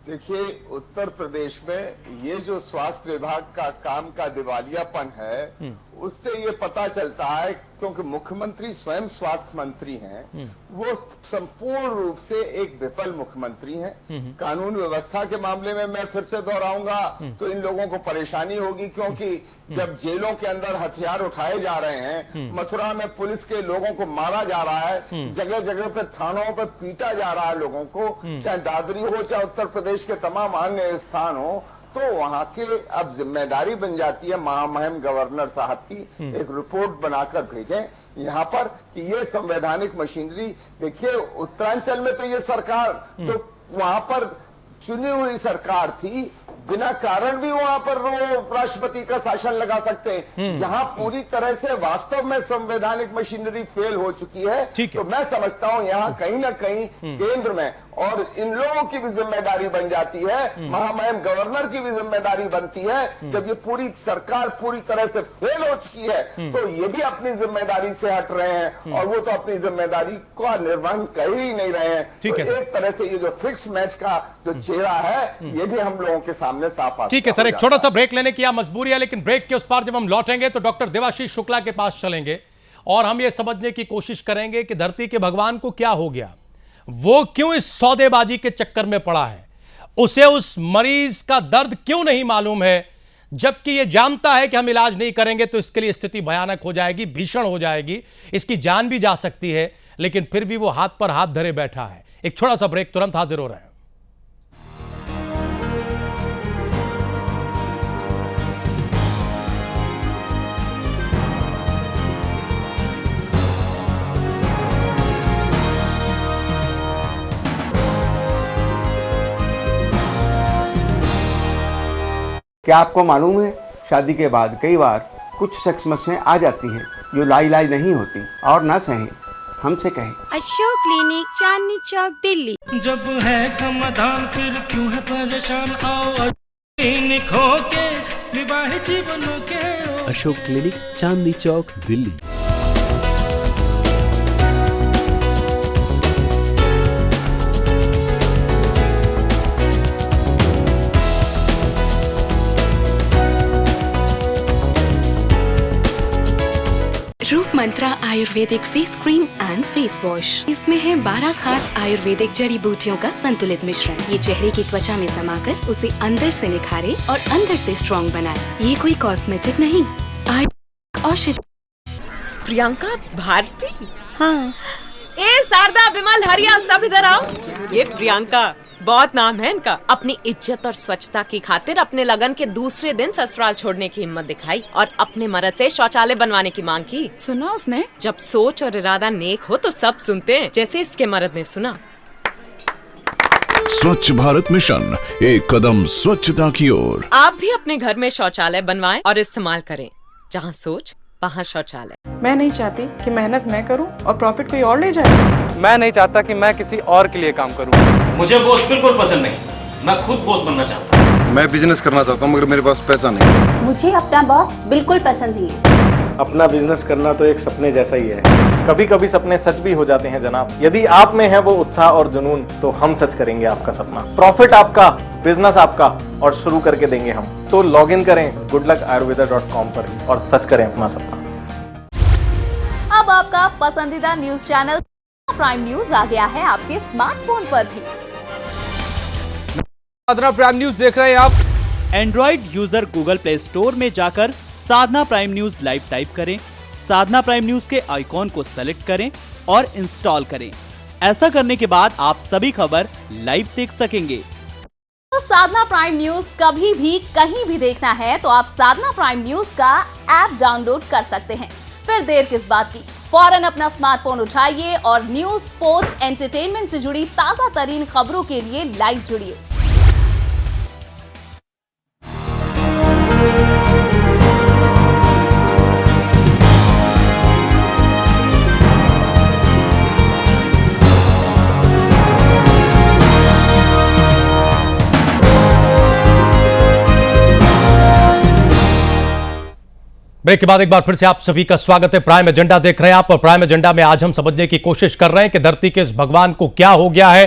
देखिए, उत्तर प्रदेश में ये जो स्वास्थ्य विभाग का काम का दिवालियापन है उससे ये पता चलता है, क्योंकि मुख्यमंत्री स्वयं स्वास्थ्य मंत्री हैं, वो संपूर्ण रूप से एक विफल मुख्यमंत्री हैं। कानून व्यवस्था के मामले में मैं फिर से दोहराऊंगा तो इन लोगों को परेशानी होगी, क्योंकि जब जेलों के अंदर हथियार उठाए जा रहे हैं, मथुरा में पुलिस के लोगों को मारा जा रहा है, जगह जगह पे थानों पे पीटा जा रहा है लोगों को, चाहे दादरी हो चाहे उत्तर प्रदेश के तमाम अन्य स्थान हो, तो वहां के अब जिम्मेदारी बन जाती है महामहिम गवर्नर साहब की एक रिपोर्ट बनाकर भेजें यहाँ पर कि ये संवैधानिक मशीनरी, देखिए उत्तरांचल में तो ये सरकार तो वहां पर चुनी हुई सरकार थी, बिना कारण भी वहां पर राष्ट्रपति का शासन लगा सकते हैं। जहां पूरी तरह से वास्तव में संवैधानिक मशीनरी फेल हो चुकी है, तो मैं समझता हूं यहां कहीं ना कहीं केंद्र में और इन लोगों की भी जिम्मेदारी बन जाती है, महामहिम गवर्नर की भी जिम्मेदारी बनती है। जब ये पूरी सरकार पूरी तरह से फेल हो चुकी है तो ये भी अपनी जिम्मेदारी से हट रहे हैं और वो तो अपनी जिम्मेदारी का निर्वहन कर ही नहीं रहे हैं। तो एक तरह से ये जो फिक्स मैच का जो चेहरा है ये भी हम लोगों के सामने साफ आता। ठीक है सर, एक छोटा सा ब्रेक लेने की यह मजबूरी है, लेकिन ब्रेक के उस पार जब हम लौटेंगे तो डॉक्टर देवाशीष शुक्ला के पास चलेंगे और हम ये समझने की कोशिश करेंगे कि धरती के भगवान को क्या हो गया, वो क्यों इस सौदेबाजी के चक्कर में पड़ा है, उसे उस मरीज का दर्द क्यों नहीं मालूम है, जबकि ये जानता है कि हम इलाज नहीं करेंगे तो इसके लिए स्थिति भयानक हो जाएगी, भीषण हो जाएगी, इसकी जान भी जा सकती है, लेकिन फिर भी वो हाथ पर हाथ धरे बैठा है। एक छोटा सा ब्रेक, तुरंत हाजिर हो रहे हैं। क्या आपको मालूम है, शादी के बाद कई बार कुछ सेक्स समस्याएं आ जाती हैं जो लाइलाज नहीं होती, और ना सहे हमसे कहें। अशोक क्लिनिक, चांदनी चौक, दिल्ली। जब है समाधान फिर क्यों है परेशान, आओ क्लिनिक होके विवाहित जीवनों के। Ashok clinic, Chandni Chowk, Delhi. Roop Mantra ayurvedic face cream and face wash. इसमें है 12 खास आयुर्वेदिक जड़ी बूटियों का संतुलित मिश्रण। ये चेहरे की त्वचा में समाकर उसे अंदर से निखारे और अंदर से स्ट्रॉन्ग बनाए। ये कोई कॉस्मेटिक नहीं, औषधि। प्रियंका भारती? हाँ। ए शारदा, विमल, हरिया, सब इधर आओ। ये प्रियंका, बहुत नाम है इनका। अपनी इज्जत और स्वच्छता की खातिर अपने लगन के दूसरे दिन ससुराल छोड़ने की हिम्मत दिखाई और अपने मर्द से शौचालय बनवाने की मांग की। सुना उसने? जब सोच और इरादा नेक हो तो सब सुनते हैं, जैसे इसके मर्द ने सुना। स्वच्छ भारत मिशन, एक कदम स्वच्छता की ओर। आप भी अपने घर में शौचालय बनवाएं और इस्तेमाल करें। जहाँ सोच वहाँ शौचालय। मैं नहीं चाहती कि मेहनत मैं करूं और प्रॉफिट कोई और ले जाए। मैं नहीं चाहता कि मैं किसी और के लिए काम करूं। मुझे बॉस बिल्कुल पसंद नहीं, मैं खुद बॉस बनना चाहता हूं। मैं बिजनेस करना चाहता हूं मगर मेरे पास पैसा नहीं। मुझे अपना बॉस बिल्कुल पसंद ही है। अपना बिजनेस करना तो एक सपने जैसा ही है, कभी कभी सपने सच भी हो जाते हैं जनाब। यदि आप में है वो उत्साह और जुनून तो हम सच करेंगे आपका सपना। प्रॉफिट आपका, बिजनेस आपका और शुरू करके देंगे हम। तो लॉग इन करें goodluckayurveda.com पर और सच करें अपना सपना। अब आपका पसंदीदा न्यूज चैनल प्राइम न्यूज आ गया है आपके स्मार्टफोन पर भी। साधना प्राइम न्यूज देख रहे हैं आप। Android user Google play store में जाकर साधना प्राइम न्यूज लाइव टाइप करें, साधना प्राइम न्यूज के आइकॉन को सेलेक्ट करें और इंस्टॉल करें। ऐसा करने के बाद आप सभी खबर लाइव देख सकेंगे। तो साधना प्राइम न्यूज कभी भी कहीं भी देखना है तो आप साधना प्राइम न्यूज का ऐप डाउनलोड कर सकते हैं। फिर देर किस बात की, फौरन अपना स्मार्टफोन उठाइए और न्यूज, स्पोर्ट्स, एंटरटेनमेंट से जुड़ी ताजा तरीन खबरों के लिए लाइव जुड़िए। ब्रेक के बाद एक बार फिर से आप सभी का स्वागत है। प्राइम एजेंडा देख रहे हैं आप और प्राइम एजेंडा में आज हम समझने की कोशिश कर रहे हैं कि धरती के इस भगवान को क्या हो गया है,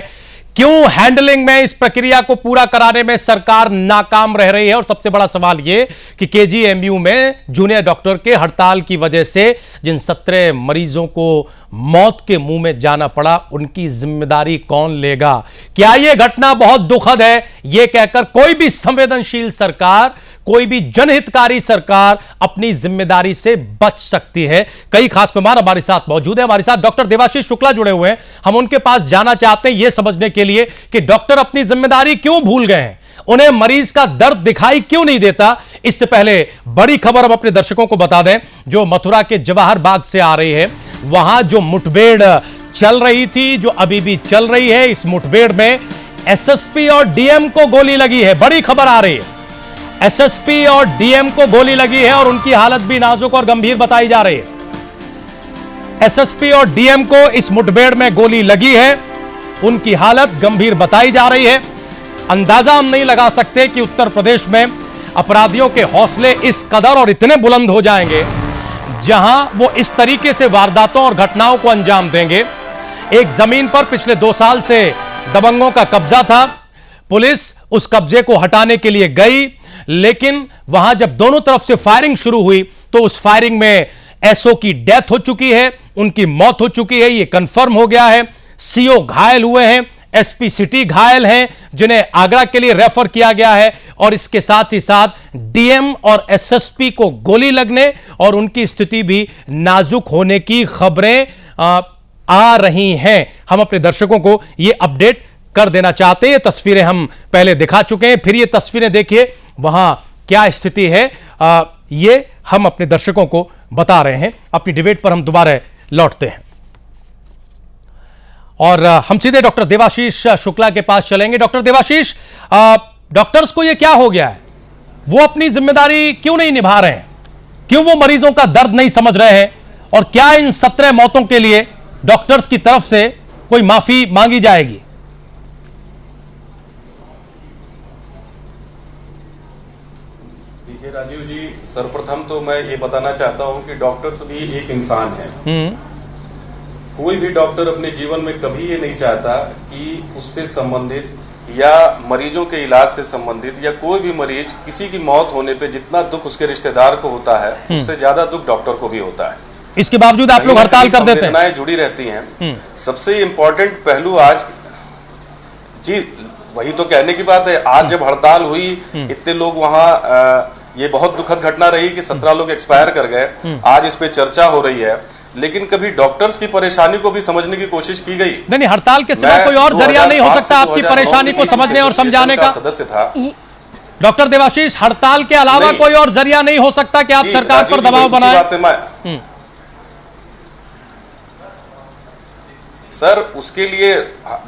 क्यों हैंडलिंग में इस प्रक्रिया को पूरा कराने में सरकार नाकाम रह रही है। और सबसे बड़ा सवाल यह कि केजीएमयू में जूनियर डॉक्टर के हड़ताल की वजह से जिन 17 मरीजों को मौत के मुंह में जाना पड़ा, उनकी जिम्मेदारी कौन लेगा। क्या यह घटना बहुत दुखद है, यह कहकर कोई भी संवेदनशील सरकार, कोई भी जनहितकारी सरकार अपनी जिम्मेदारी से बच सकती है। कई खास मेहमान हमारे साथ मौजूद हैं। हमारे साथ डॉक्टर देवाशीष शुक्ला जुड़े हुए हैं। हम उनके पास जाना चाहते हैं यह समझने के लिए कि डॉक्टर अपनी जिम्मेदारी क्यों भूल गए हैं उन्हें मरीज का दर्द दिखाई क्यों नहीं देता? इससे पहले बड़ी खबर अब अपने दर्शकों को बता दें, जो मथुरा के जवाहर बाग से आ रही है। वहां जो मुठभेड़ चल रही थी, जो अभी भी चल रही है, इस मुठभेड़ में एसएसपी और डीएम को गोली लगी है। बड़ी खबर आ रही है, एसएसपी और डीएम को गोली लगी है और उनकी हालत भी नाजुक और गंभीर बताई जा रही है। एसएसपी और डीएम को इस मुठभेड़ में गोली लगी है, उनकी हालत गंभीर बताई जा रही है। अंदाजा हम नहीं लगा सकते कि उत्तर प्रदेश में अपराधियों के हौसले इस कदर और इतने बुलंद हो जाएंगे, जहां वो इस तरीके से वारदातों और घटनाओं को अंजाम देंगे। एक जमीन पर पिछले 2 साल से दबंगों का कब्जा था। पुलिस उस कब्जे को हटाने के लिए गई, लेकिन वहां जब दोनों तरफ से फायरिंग शुरू हुई तो उस फायरिंग में एसओ की डेथ हो चुकी है, उनकी मौत हो चुकी है, यह कंफर्म हो गया है। सीओ घायल हुए हैं, एसपी सिटी घायल हैं, जिन्हें आगरा के लिए रेफर किया गया है। और इसके साथ ही साथ डीएम और एसएसपी को गोली लगने और उनकी स्थिति भी नाजुक होने की खबरें आ रही हैं। हम अपने दर्शकों को यह अपडेट कर देना चाहते हैं। ये तस्वीरें हम पहले दिखा चुके हैं, फिर ये तस्वीरें देखिए वहां क्या स्थिति है, ये हम अपने दर्शकों को बता रहे हैं। अपनी डिबेट पर हम दोबारा लौटते हैं और हम सीधे डॉक्टर देवाशीष शुक्ला के पास चलेंगे। डॉक्टर देवाशीष, डॉक्टर्स को यह क्या हो गया है? वो अपनी जिम्मेदारी क्यों नहीं निभा रहे हैं? क्यों वो मरीजों का दर्द नहीं समझ रहे हैं? और क्या इन 17 मौतों के लिए डॉक्टर्स की तरफ से कोई माफी मांगी जाएगी? देखिए राजीव जी, सर्वप्रथम तो मैं ये बताना चाहता हूं कि डॉक्टर्स भी एक इंसान है। कोई भी डॉक्टर अपने जीवन में कभी ये नहीं चाहता कि उससे संबंधित या मरीजों के इलाज से संबंधित या कोई भी मरीज किसी की मौत होने पे जितना दुख उसके रिश्तेदार को होता है, उससे ज्यादा दुख डॉक्टर को भी होता है। इसके बावजूद आप लोग हड़ताल कर देते हैं। संवेदनाएं जुड़ी रहती हैं। सबसे इम्पोर्टेंट पहलू आज जी वही तो कहने की बात है, आज जब हड़ताल हुई, इतने लोग वहां, ये बहुत दुखद घटना रही कि 17 लोग एक्सपायर कर गए। आज इस पे चर्चा हो रही है, लेकिन कभी डॉक्टर्स की परेशानी को भी समझने की कोशिश की गई नहीं। हड़ताल के सिवा कोई और जरिया नहीं हो सकता आपकी परेशानी को समझने और समझाने का? सदस्य था डॉक्टर देवाशीष, हड़ताल के अलावा कोई और जरिया नहीं हो सकता कि आप सरकार पर दबाव बनाएं? सर, उसके लिए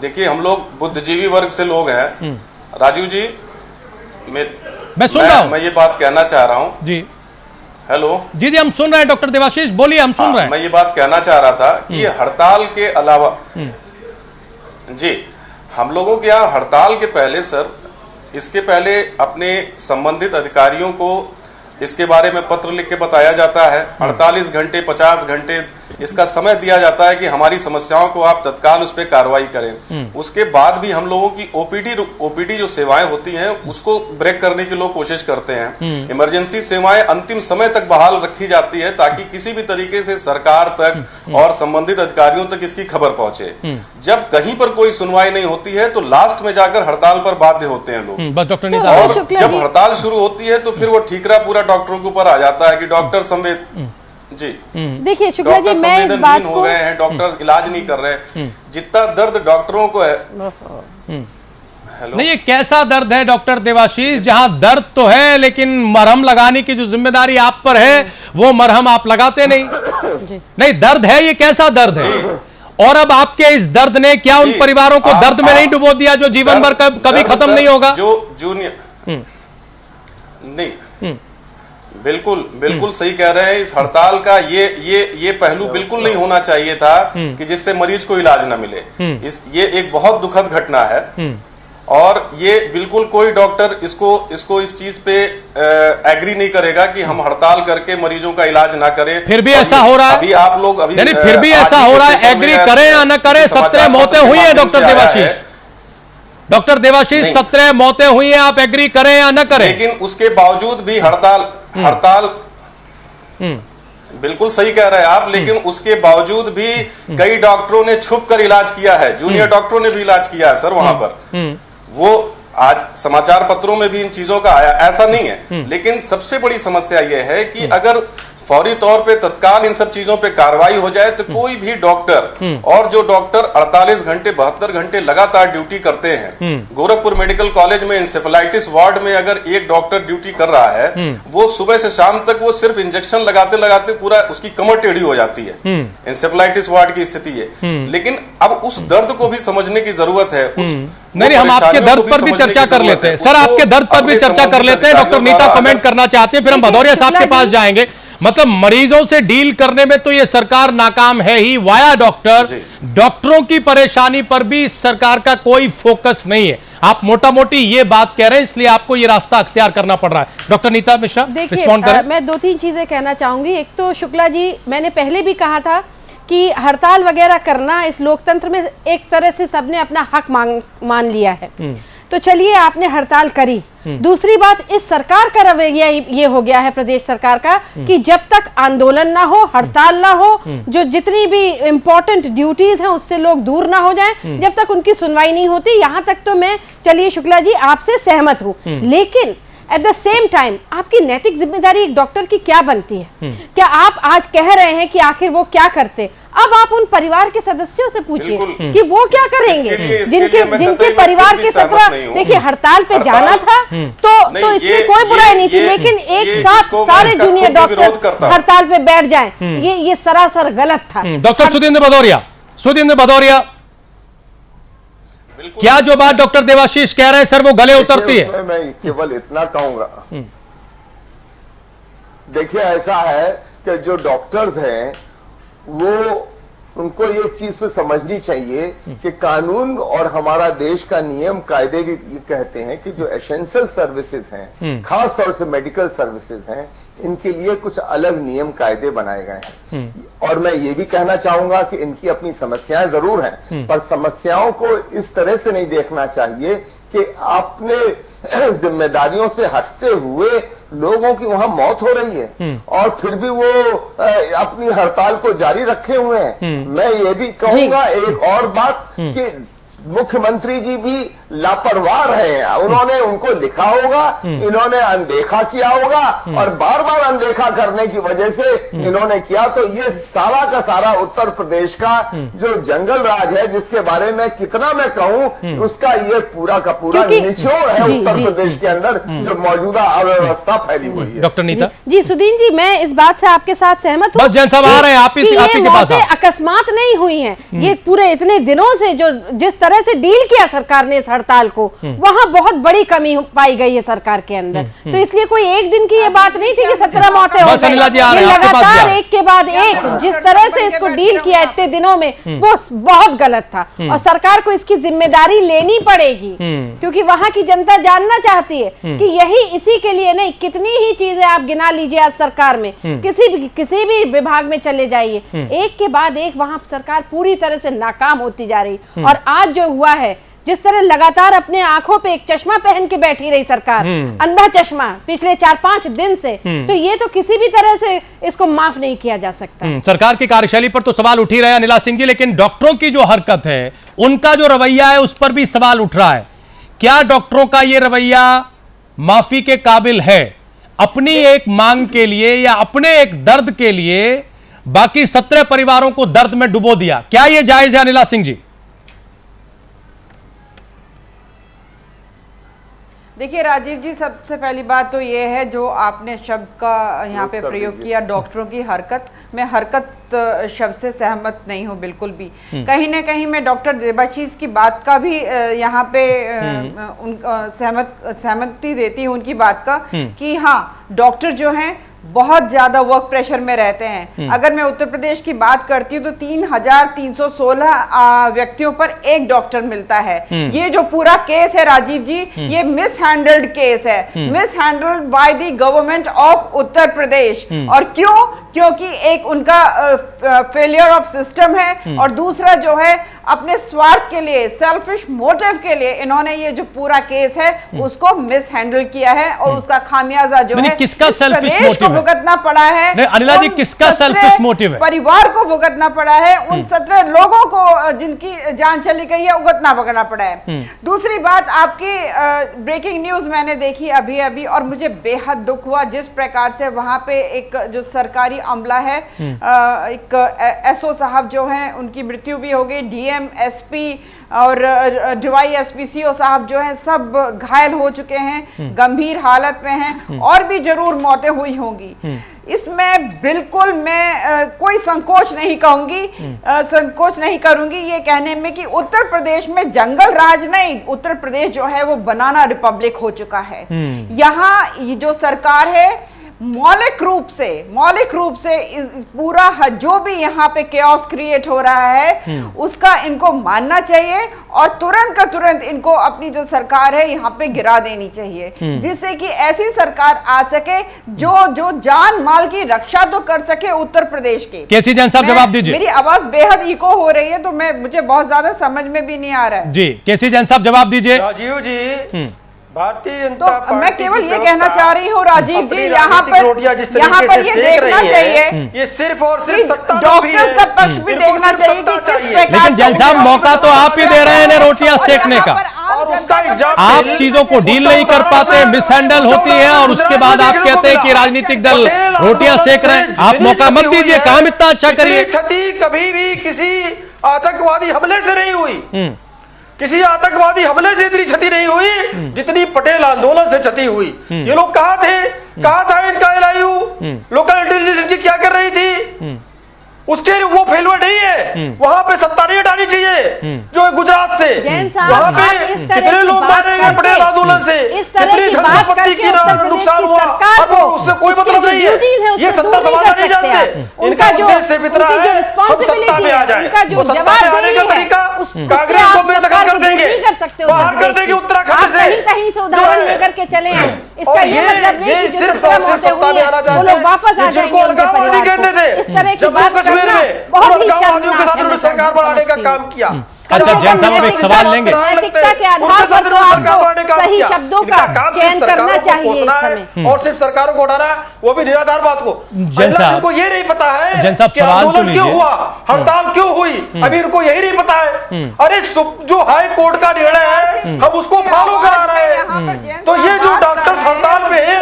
देखिए, हम लोग बुद्धिजीवी वर्ग से लोग हैं राजीव जी। मैं सुन रहा हूं। मैं ये बात कहना चाह रहा हूं जी। हेलो जी जी, हम सुन रहे हैं डॉक्टर देवाशीष, बोलिए, हम सुन रहे हैं। मैं ये बात कहना चाह रहा था कि ये हड़ताल के अलावा जी, हम लोगों के यहाँ हड़ताल के पहले सर, इसके पहले अपने संबंधित अधिकारियों को इसके बारे में पत्र लिख के बताया जाता है। 48 घंटे 50 घंटे इसका समय दिया जाता है कि हमारी समस्याओं को आप तत्काल उस पर कार्रवाई करें। उसके बाद भी हम लोगों की ओपीडी जो सेवाएं होती हैं उसको ब्रेक करने की लोग कोशिश करते हैं। इमरजेंसी सेवाएं अंतिम समय तक बहाल रखी जाती है ताकि किसी भी तरीके से सरकार तक और संबंधित अधिकारियों तक इसकी खबर पहुंचे। जब कहीं पर कोई सुनवाई नहीं होती है तो लास्ट में जाकर हड़ताल पर बाध्य होते हैं लोग। और जब हड़ताल शुरू होती है तो फिर वो ठीकरा पूरा डॉक्टरों के ऊपर आ जाता है कि डॉक्टर जी देखिए शुक्ला जी, मैं इस बात हो गए हैं, डॉक्टर इलाज नहीं कर रहे। जितना दर्द डॉक्टरों को है, हेलो नहीं, ये कैसा दर्द है डॉक्टर देवाशीष, जहां दर्द तो है लेकिन मरहम लगाने की जो जिम्मेदारी आप पर है वो मरहम आप लगाते नहीं। नहीं, दर्द है, ये कैसा दर्द है? और अब आपके इस दर्द ने क्या उन परिवारों को दर्द में नहीं डुबो दिया जो जीवन भर कभी खत्म नहीं होगा? जो जूनियर नहीं, बिल्कुल सही कह रहे हैं। इस हड़ताल का ये पहलू बिल्कुल नहीं होना चाहिए था कि जिससे मरीज को इलाज ना मिले। ये एक बहुत दुखद घटना है और ये बिल्कुल कोई डॉक्टर इसको इस चीज पे एग्री नहीं करेगा कि हम हड़ताल करके मरीजों का इलाज ना करें। फिर भी ऐसा हो रहा है, अभी आप लोग अभी फिर भी ऐसा हो रहा है, एग्री करें या न करें, 17 मौतें हुई है डॉक्टर देवाशीष। डॉक्टर देवाशीष, 17 मौतें हुई हैं, आप एग्री करें या न करें। लेकिन उसके बावजूद भी हड़ताल बिल्कुल सही कह रहे हैं आप, लेकिन उसके बावजूद भी कई डॉक्टरों ने छुप कर इलाज किया है। जूनियर डॉक्टरों ने भी इलाज किया है सर वहां पर। वो आज समाचार पत्रों में भी इन चीजों का आया, ऐसा नहीं है। लेकिन सबसे बड़ी समस्या यह है कि अगर फौरी तौर पे तत्काल इन सब चीजों पे कार्रवाई हो जाए तो कोई भी डॉक्टर और जो डॉक्टर 48 घंटे 72 घंटे लगातार ड्यूटी करते हैं, गोरखपुर मेडिकल कॉलेज में इंसेफेलाइटिस वार्ड में अगर एक डॉक्टर ड्यूटी कर रहा है, वो सुबह से शाम तक वो सिर्फ इंजेक्शन लगाते लगाते पूरा उसकी कमर टेढ़ी हो जाती है। इंसेफेलाइटिस वार्ड की स्थिति है। लेकिन अब उस दर्द को भी समझने की जरूरत है। नहीं, हम आपके दर्द पर भी चर्चा कर लेते हैं सर, आपके दर्द पर भी चर्चा कर लेते हैं। डॉक्टर नीता कमेंट करना चाहते हैं, फिर हम भदौरिया साहब के पास जाएंगे। मतलब मरीजों से डील करने में तो ये सरकार नाकाम है ही, वाया डॉक्टरों की परेशानी पर भी सरकार का कोई फोकस नहीं है। आप मोटा मोटी ये बात कह रहे हैं, इसलिए आपको ये रास्ता अख्तियार करना पड़ रहा है। डॉक्टर नीता मिश्रा, रिस्पॉन्ड करें। मैं 2-3 चीजें कहना चाहूंगी। एक तो शुक्ला जी, मैंने पहले भी कहा था कि हड़ताल वगैरह करना इस लोकतंत्र में एक तरह से सबने अपना हक मान लिया है, तो चलिए आपने हड़ताल करी। दूसरी बात, इस सरकार का रवैया ये हो गया है, प्रदेश सरकार का, कि जब तक आंदोलन ना हो, हड़ताल ना हो, जो जितनी भी इंपॉर्टेंट ड्यूटीज हैं उससे लोग दूर ना हो जाएं, जब तक उनकी सुनवाई नहीं होती। यहां तक तो मैं, चलिए शुक्ला जी, आपसे सहमत हूं, लेकिन एट द सेम टाइम आपकी नैतिक जिम्मेदारी एक डॉक्टर की क्या बनती है? क्या आप आज कह रहे हैं कि आखिर वो क्या करते? अब आप उन परिवार के सदस्यों से पूछिए कि वो क्या करेंगे, जिनके परिवार के 17, देखिए हड़ताल पे जाना था तो इसमें कोई बुराई नहीं थी, लेकिन एक साथ सारे जूनियर डॉक्टर हड़ताल पे बैठ जाएं, ये सरासर गलत था। डॉक्टर सुधींद्र भदौरिया, क्या जो बात डॉक्टर देवाशीष कह रहे हैं सर वो गले उतरती है? मैं केवल इतना कहूंगा, देखिए ऐसा है कि जो डॉक्टर्स हैं वो, उनको ये चीज तो समझनी चाहिए कि कानून और हमारा देश का नियम कायदे भी ये कहते हैं कि जो एसेंशियल सर्विसेज हैं, खास तौर से मेडिकल सर्विसेज हैं, इनके लिए कुछ अलग नियम कायदे बनाए गए हैं। और मैं ये भी कहना चाहूंगा कि इनकी अपनी समस्याएं जरूर हैं, पर समस्याओं को इस तरह से नहीं देखना चाहिए कि आपने जिम्मेदारियों से हटते हुए लोगों की वहां मौत हो रही है और फिर भी वो अपनी हड़ताल को जारी रखे हुए हैं। मैं ये भी कहूंगा एक और बात कि मुख्यमंत्री जी भी लापरवाह रहे हैं। उन्होंने उनको लिखा होगा, इन्होंने अनदेखा किया होगा और बार बार अनदेखा करने की वजह से इन्होंने किया। तो ये सारा का सारा उत्तर प्रदेश का जो जंगल राज है, जिसके बारे में कितना मैं कहूं, उसका ये पूरा का पूरा निचोड़ है उत्तर प्रदेश के अंदर जो मौजूदा अव्यवस्था फैली हुई है। डॉक्टर नीता जी, सुदीन जी, मैं इस बात से आपके साथ सहमत हूँ। बस जैन साहब आ रहे हैं, आप के पास अकस्मात नहीं हुई है, ये पूरे इतने दिनों से जो जिस तरह से डील किया सरकार ने इस हड़ताल को, वहां बहुत बड़ी कमी पाई गई है सरकार के अंदर। तो इसलिए कोई एक दिन की ये बात नहीं थी कि 17 मौतें हो गई, लगातार एक के बाद एक जिस तरह से इसको डील किया इतने दिनों में, वो बहुत गलत था और सरकार को इसकी जिम्मेदारी लेनी पड़ेगी, क्योंकि वहां की जनता जानना चाहती है कि यही इसी के लिए नहीं, कितनी ही चीजें आप गिना लीजिए आज सरकार में, किसी भी विभाग में चले जाइए, एक के बाद एक वहां सरकार पूरी तरह से नाकाम होती जा रही। और आज जो हुआ है, जिस तरह लगातार अपने आंखों पे एक चश्मा पहन के बैठी रही सरकार, अंधा चश्मा पिछले 4-5 दिन से, तो ये तो किसी भी तरह से इसको माफ नहीं किया जा सकता। सरकार की कार्यशैली पर तो सवाल उठ ही रहे हैं अनिला सिंह जी, लेकिन डॉक्टरों की जो हरकत है, उनका जो रवैया है, उस पर भी सवाल उठ रहा है। क्या डॉक्टरों का ये रवैया माफी के काबिल है? अपनी एक मांग के लिए या अपने एक दर्द के लिए बाकी 17 परिवारों को दर्द में डुबो दिया, क्या यह जायज है अनिला सिंह जी? देखिए राजीव जी, सबसे पहली बात तो ये है जो आपने शब्द का यहाँ पे प्रयोग किया, डॉक्टरों की हरकत, मैं हरकत शब्द से सहमत नहीं हूँ बिल्कुल भी। कहीं ना कहीं मैं डॉक्टर देवाशीष की बात का भी यहाँ पे सहमति देती हूँ उनकी बात का, कि हाँ डॉक्टर जो हैं बहुत ज्यादा वर्क प्रेशर में रहते हैं। अगर मैं उत्तर प्रदेश की बात करती हूँ तो 3,316 व्यक्तियों पर एक डॉक्टर मिलता है। ये जो पूरा केस है राजीव जी, ये मिस हैंडल्ड केस है, mishandled by the government of Uttar Pradesh. और क्यों? क्योंकि एक उनका फेलियर ऑफ सिस्टम है और दूसरा जो है अपने स्वार्थ के लिए, सेल्फिश मोटिव के लिए इन्होंने ये जो पूरा केस है उसको मिस हैंडल किया है और उसका खामियाजा जो है किसका सेल्फिश मोटिव है भुगतना पड़ा है। अनिला जी, किसका सेल्फिश मोटिव है? परिवार को भुगतना पड़ा है, उन 17 लोगों को जिनकी जान चली गई है भुगतना पड़ा है। दूसरी बात, आपकी ब्रेकिंग न्यूज मैंने देखी अभी अभी और मुझे बेहद दुख हुआ जिस प्रकार से वहां पे एक जो सरकारी अमला है, एक एसओ साहब जो हैं उनकी मृत्यु भी हो गई, डीएम, एसपी और डीवाईएसपी, सीओ साहब जो हैं सब घायल हो चुके हैं, गंभीर हालत में हैं और भी जरूर मौतें हुई होंगी। इसमें बिल्कुल मैं कोई संकोच नहीं करूंगी ये कहने में कि उत्तर प्रदेश में जंगल राज नहीं, उत्तर प्रदेश जो है वो बनाना रिपब्लिक हो चुका है। यहाँ जो सरकार है मौलिक रूप से पूरा जो भी यहाँ पे केओस क्रिएट हो रहा है उसका इनको मानना चाहिए और तुरंत का तुरंत इनको अपनी जो सरकार है यहाँ पे गिरा देनी चाहिए, जिससे कि ऐसी सरकार आ सके जो जान माल की रक्षा तो कर सके उत्तर प्रदेश के। केसी जैन साहब जवाब दीजिए। मेरी आवाज बेहद इको हो रही है तो मुझे बहुत ज्यादा समझ में भी नहीं आ रहा है जी। केसी जैन साहब जवाब दीजिए। राजीव जी, भारतीय जनता तो पार्टी मैं केवल ये कहना चाह रही हूँ राजीव जी, यहाँ पर जिस तरीके से ये सेक देखना रही चाहिए, ये सिर्फ और सिर्फ सत्ता डॉक्टर्स का पक्ष भी देखना चाहिए कि किस प्रकार। लेकिन जैन साहब मौका तो आप ही दे रहे हैं रोटियां सेकने का, और उसका आप चीजों को डील नहीं कर पाते, मिसहैंडल होती है और उसके बाद आप कहते हैं कि राजनीतिक दल रोटियां सेक रहे हैं। आप मौका मत दीजिए, काम इतना अच्छा करिए। क्षति कभी भी किसी आतंकवादी हमले से नहीं हुई, किसी आतंकवादी हमले से इतनी क्षति नहीं हुई जितनी पटेल आंदोलन से क्षति हुई। ये लोग कहाँ थे, कहाँ था इनका एलआईयू, लोकल इंटेलिजेंस इनकी क्या कर रही थी? उसके वो फेलुअर नहीं है, वहां पे सत्ता नहीं हटानी चाहिए जो गुजरात से। वहां पे कितने लोग मारे गए पटेल आंदोलन से, कितनी धन संपत्ति की नुकसान हुआ, अब उससे कोई मतलब नहीं है। ये सत्ता संभालना नहीं जानते, इनका उद्देश्य सिर्फ इतना है हम सत्ता में आ जाए। वो सत्ता में आने का तरीका कांग्रेस को बेदखल कर देंगे, बाहर कर देंगे उत्तराखंड से, कहीं से उदाहरण लेकर के चले हैं। इसका ये मतलब नहीं कि सिर्फ सत्ता में आना चाहते हैं, वापस आ जाएंगे उनके परिवार को। इस तरह की बात करना बहुत ही शर्मनाक है। सरकार बनाने का काम किया। अच्छा जैन साहब एक सवाल लेंगे। नैतिकता के आधार पर तो आपको सही शब्दों का चयन करना चाहिए इस समय। और सिर्फ सरकारों को उठाना, वो भी निराधार बात को। जैन साहब इनको ये नहीं पता है जैन साहब कि सवाल तो आंदोलन क्यों हुआ, हड़ताल क्यों हुई, अभी इनको यही नहीं पता है। अरे जो हाई कोर्ट का निर्णय है हम उसको फॉलो करा रहे हैं। तो ये जो डॉक्टर हड़ताल पे है,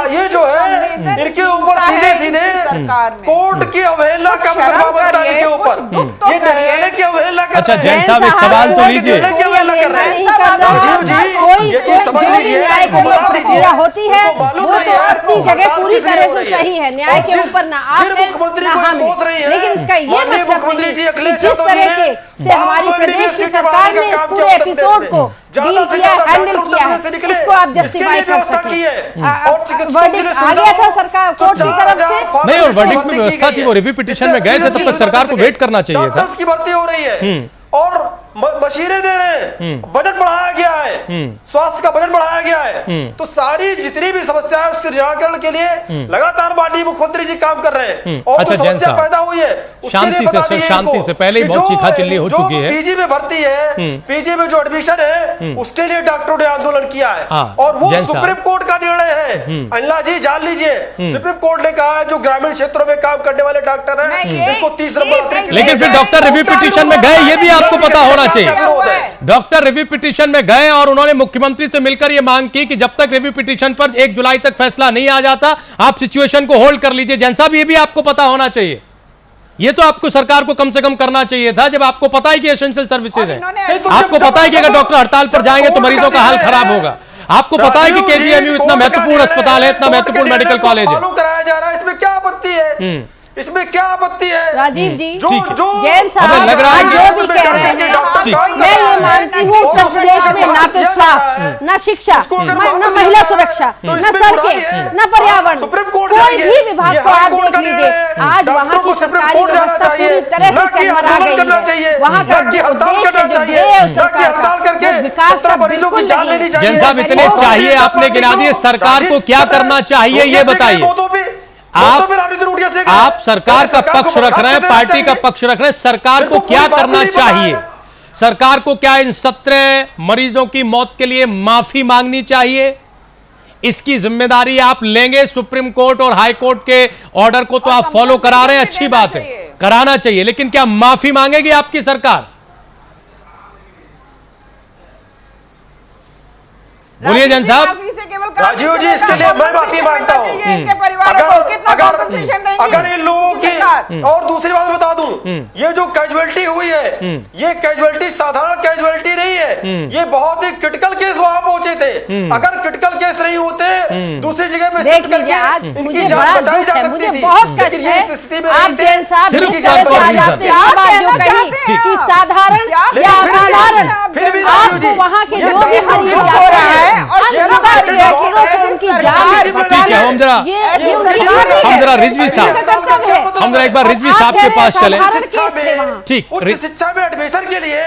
ये जो है इनके ऊपर सीधे सीधे कोर्ट की अवहेलना का मुकदमा बनता है इनके ऊपर, ये न्यायालय की अवहेलना कर। अच्छा जैन साहब एक सवाल तो लीजिए। प्रक्रिया होती है वो तो अपनी जगह पूरी तरह से सही है, न्याय के ऊपर ना आप हैं ना हम हैं। लेकिन इसका ये मतलब नहीं कि जिस तरह से हमारी प्रदेश की सरकार ने इस पूरे एपिसोड को डील किया, हैंडल किया है, इसको आप जस्टिफाई कर सकें। वर्डिक्ट आ गया था सरकार कोर्ट की तरफ से नहीं, और वर्डिक्ट में व्यवस्था थी, वो रिव्यू पिटीशन में गए थे, तब तक सरकार को वेट करना चाहिए था। की भर्ती हो रही है और मशीनें दे रहे हैं, बजट बढ़ाया गया है, स्वास्थ्य का बजट बढ़ाया गया है। तो सारी जितनी भी समस्या है उसके निराकरण के लिए लगातार माननीय मुख्यमंत्री जी काम कर रहे हैं। और अच्छा जैन साहब पैदा हुई है शांति से पहले ही बहुत चीखा चिल्ली हो चुकी है। पीजी में भर्ती है, पीजी में जो एडमिशन है उसके लिए डॉक्टरों ने आंदोलन किया है और वो सुप्रीम कोर्ट का निर्णय है। अनिला जी जान लीजिए, सुप्रीम कोर्ट ने कहा है जो ग्रामीण क्षेत्रों में काम करने वाले डॉक्टर हैं इनको 30 नंबर। लेकिन फिर डॉक्टर रिव्यू पिटीशन में गए, ये भी आपको पता होना चाहिए। डॉक्टर रिव्यू पिटीशन में गए और उन्होंने मुख्यमंत्री से मिलकर यह मांग की कि जब तक रिव्यू पिटीशन पर 1 जुलाई तक फैसला नहीं आ जाता आप सिचुएशन को होल्ड कर लीजिए। जैन साहब ये भी आपको पता होना चाहिए, ये तो आपको सरकार को कम से कम करना चाहिए था जब आपको पता है कि एसेंशियल सर्विसेज है। आपको पता है कि अगर डॉक्टर हड़ताल पर जाएंगे तो मरीजों का हाल खराब होगा। आपको पता है कि केजीएमयू इतना महत्वपूर्ण अस्पताल है, इतना महत्वपूर्ण मेडिकल कॉलेज है। कराया जा रहा है, इसमें क्या आपत्ति है? इसमें क्या आपत्ति है? राजीव जी जो जैन साहब लग रहा है जो भी कह रहे हैं मैं ये मानती हूँ उत्तर प्रदेश में ना तो स्वास्थ्य, ना शिक्षा, न महिला सुरक्षा, न सड़कें, न पर्यावरण, कोई भी विभाग को आप देख लीजिए आज वहाँ की सरकारी व्यवस्था पूरी तरह से चरमरा गई है। वहाँ का उद्देश्य जो है सरकार का विकास का बिल्कुल नहीं। जैन साहब इतने चाहिए आपने गिना दिए, सरकार को क्या करना चाहिए ये बताइए। आप सरकार का पक्ष रख रहे हैं, पार्टी का पक्ष रख रहे हैं। सरकार को क्या करना चाहिए? सरकार को क्या इन 17 मरीजों की मौत के लिए माफी मांगनी चाहिए? इसकी जिम्मेदारी आप लेंगे? सुप्रीम कोर्ट और हाई कोर्ट के ऑर्डर को तो आप फॉलो करा रहे हैं, अच्छी बात है, कराना चाहिए, लेकिन क्या माफी मांगेगी आपकी सरकार? बोलिए जैन साहब। राजीव जी, इसके लिए मैं माफी मांगता हूँ। अगर इन लोगों की, और दूसरी बात बता दूं, ये जो कैजुअलिटी हुई है, ये कैजुअलिटी साधारण कैजुअलिटी नहीं है, ये बहुत ही क्रिटिकल केस वहां पहुंचे थे। अगर क्रिटिकल केस नहीं होते, दूसरी जगह में शिफ्ट करके इनकी जान बचाई जा सकती थी, लेकिन ये इस स्थिति में नहीं थे। साधारण या असाधारण, फिर भी आपको वहाँ के जो भी मरीज जाते हैं ठीक है, हम जरा रिजवी साहब, हम जरा एक बार रिजवी साहब के पास चले। ठीक, उच्च शिक्षा में एडमिशन के लिए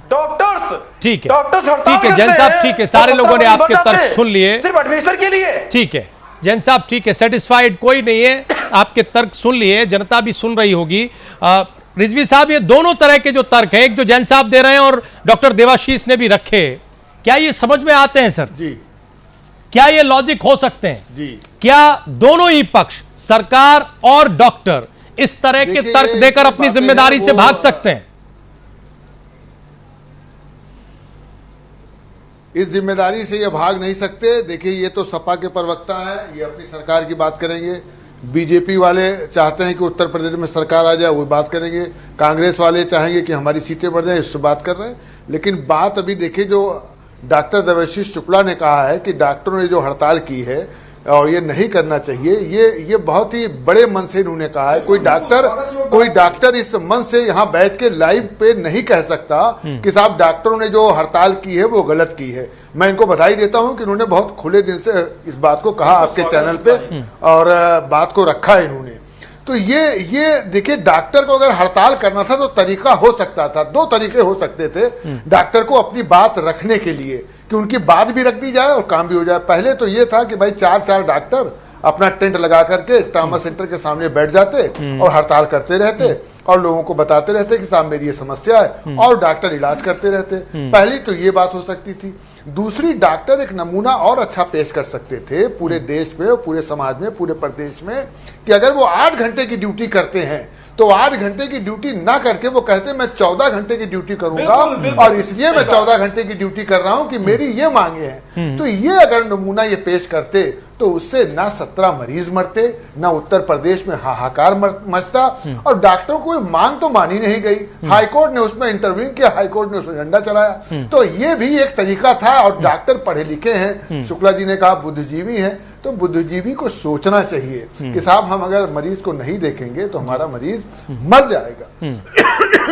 डॉक्टर्स, ठीक है जैन साहब, ठीक है, सारे लोगों ने आपके तर्क सुन लिए, सिर्फ एडमिशन के लिए। ठीक है जैन साहब, ठीक है, सेटिस्फाइड कोई नहीं है, आपके तर्क सुन लिए, जनता भी सुन रही होगी। रिजवी साहब, ये दोनों तरह के जो तर्क हैं, एक जो जैन साहब दे रहे हैं और डॉक्टर देवाशीष ने भी रखे, क्या ये समझ में आते हैं सर? जी। क्या ये लॉजिक हो सकते हैं? जी। क्या दोनों ही पक्ष, सरकार और डॉक्टर, इस तरह के तर्क देकर अपनी जिम्मेदारी से भाग सकते हैं? इस जिम्मेदारी से ये भाग नहीं सकते। देखिए, ये तो सपा के प्रवक्ता है, ये अपनी सरकार की बात करेंगे। बीजेपी वाले चाहते हैं कि उत्तर प्रदेश में सरकार आ जाए, वो बात करेंगे। कांग्रेस वाले चाहेंगे कि हमारी सीटें बढ़ जाए, इससे बात कर रहे हैं। लेकिन बात अभी देखिए, जो डॉक्टर देवाशीष शुक्ला ने कहा है कि डॉक्टरों ने जो हड़ताल की है और ये नहीं करना चाहिए, ये बहुत ही बड़े मन से इन्होंने कहा है। कोई डॉक्टर इस मन से यहाँ बैठ के लाइव पे नहीं कह सकता कि साहब डॉक्टरों ने जो हड़ताल की है वो गलत की है। मैं इनको बधाई देता हूँ कि इन्होंने बहुत खुले दिल से इस बात को कहा आपके चैनल पे, और बात को रखा है इन्होंने। तो ये देखिए, डॉक्टर को अगर हड़ताल करना था तो तरीका हो सकता था, दो तरीके हो सकते थे डॉक्टर को अपनी बात रखने के लिए, कि उनकी बात भी रख दी जाए और काम भी हो जाए। पहले तो ये था कि भाई 4 डॉक्टर अपना टेंट लगा करके ट्रामा सेंटर के सामने बैठ जाते और हड़ताल करते रहते और लोगों को बताते रहते कि साहब मेरी ये समस्या है, और डॉक्टर इलाज करते रहते। पहली तो ये बात हो सकती थी। दूसरी, डॉक्टर एक नमूना और अच्छा पेश कर सकते थे पूरे देश में, पूरे समाज में, पूरे प्रदेश में, कि अगर वो 8 घंटे की ड्यूटी करते हैं तो 8 घंटे की ड्यूटी ना करके वो कहते मैं 14 घंटे की ड्यूटी करूंगा, और इसलिए मैं 14 घंटे की ड्यूटी कर रहा हूं कि मेरी ये मांगे हैं। तो ये अगर नमूना ये पेश करते तो उससे ना 17 मरीज मरते, ना उत्तर प्रदेश में हाहाकार मचता, और डॉक्टरों को मांग तो मानी नहीं गई। हाईकोर्ट ने उसमें इंटरव्यू किया, हाईकोर्ट ने उसमें झंडा चलाया। तो ये भी एक तरीका था। और डॉक्टर पढ़े लिखे हैं, शुक्ला जी ने कहा बुद्धिजीवी हैं, तो बुद्धिजीवी को सोचना चाहिए कि साहब हम अगर मरीज को नहीं देखेंगे तो हमारा मरीज मर जाएगा।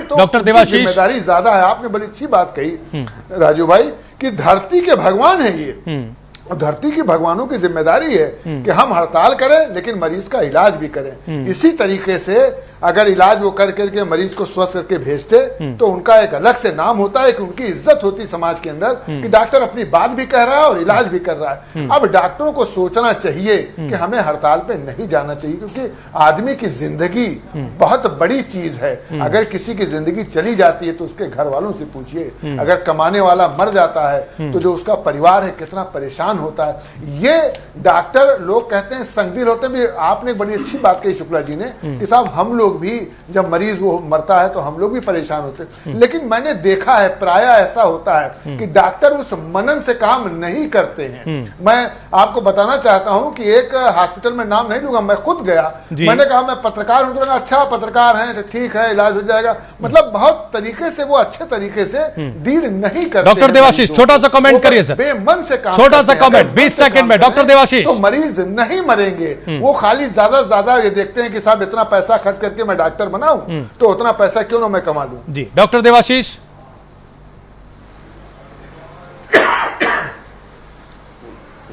तो डॉक्टर देवाशीष, जिम्मेदारी ज्यादा है। आपने बड़ी अच्छी बात कही राजू भाई कि धरती के भगवान है ये, और धरती की भगवानों की जिम्मेदारी है कि हम हड़ताल करें लेकिन मरीज का इलाज भी करें। इसी तरीके से अगर इलाज वो कर करके मरीज को स्वस्थ करके भेजते तो उनका एक अलग से नाम होता है, कि उनकी इज्जत होती समाज के अंदर, कि डॉक्टर अपनी बात भी कह रहा है और इलाज भी कर रहा है। अब डॉक्टरों को सोचना चाहिए कि हमें हड़ताल पे नहीं जाना चाहिए, क्योंकि आदमी की जिंदगी बहुत बड़ी चीज है। अगर किसी की जिंदगी चली जाती है तो उसके घर वालों से पूछिए, अगर कमाने वाला मर जाता है तो जो उसका परिवार है कितना परेशान होता है। ये डॉक्टर लोग कहते हैं संगदिल होते हैं भी। आपने बड़ी अच्छी बात कही शुक्ला जी ने कि साहब हम लोग भी जब मरीज वो मरता है तो हम लोग भी परेशान होते हैं। लेकिन मैंने देखा है प्राय ऐसा होता है कि डॉक्टर उस मनन से काम नहीं करते हैं। मैं आपको बताना चाहता हूं कि एक हॉस्पिटल में नाम नहीं लूंगा, मैं खुद गया, मैंने कहा मैं पत्रकार हूं, तो अच्छा पत्रकार हैं, ठीक है इलाज हो जाएगा। मतलब बहुत तरीके से वो अच्छे तरीके से डील नहीं करते। डॉक्टर देवाशीष छोटा सा कमेंट करिए सर, बेमन से काम, छोटा सा कमेंट 20 सेकंड में। डॉक्टर देवाशीष, तो मरीज नहीं मरेंगे, वो खाली ज्यादा से ज्यादा ये देखते हैं कि साहब इतना पैसा खर्च करके मैं डॉक्टर बनाऊं तो उतना पैसा क्यों ना मैं कमा लूं। जी डॉक्टर देवाशीष।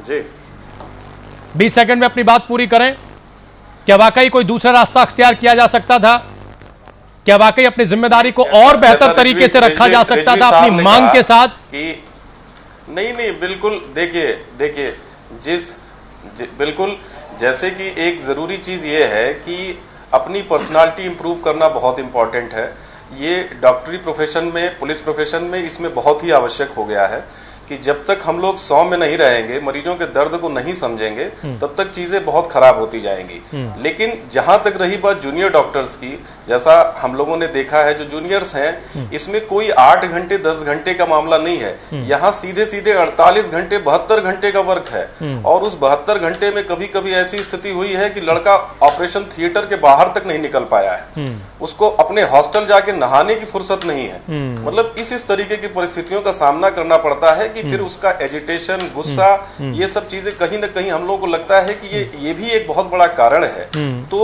जी 20 सेकंड में अपनी बात पूरी करें। क्या वाकई कोई दूसरा रास्ता अख्तियार किया जा सकता था? क्या वाकई अपनी जिम्मेदारी को और बेहतर तरीके से रखा जा सकता था अपनी मांग के साथ? नहीं बिल्कुल, देखिए बिल्कुल जैसे कि एक ज़रूरी चीज़ ये है कि अपनी पर्सनालिटी इम्प्रूव करना बहुत इम्पॉर्टेंट है। ये डॉक्टरी प्रोफेशन में, पुलिस प्रोफेशन में इसमें बहुत ही आवश्यक हो गया है कि जब तक हम लोग 100 में नहीं रहेंगे, मरीजों के दर्द को नहीं समझेंगे, तब तक चीज़ें बहुत खराब होती जाएंगी। लेकिन जहां तक रही बात जूनियर डॉक्टर्स की, जैसा हम लोगों ने देखा है, जो जूनियर्स हैं इसमें कोई 8 घंटे 10 घंटे का मामला नहीं है। यहाँ सीधे सीधे 48 घंटे 72 घंटे का वर्क है। और उस 72 घंटे में कभी कभी ऐसी स्थिति हुई है कि लड़का ऑपरेशन थिएटर के बाहर तक नहीं निकल पाया है, उसको अपने हॉस्टल जाके नहाने की फुर्सत नहीं है। मतलब इस तरीके की परिस्थितियों का सामना करना पड़ता है कि फिर उसका एजिटेशन, गुस्सा, ये सब चीजें कहीं ना कहीं हम लोगों को लगता है कि ये भी एक बहुत बड़ा कारण है। तो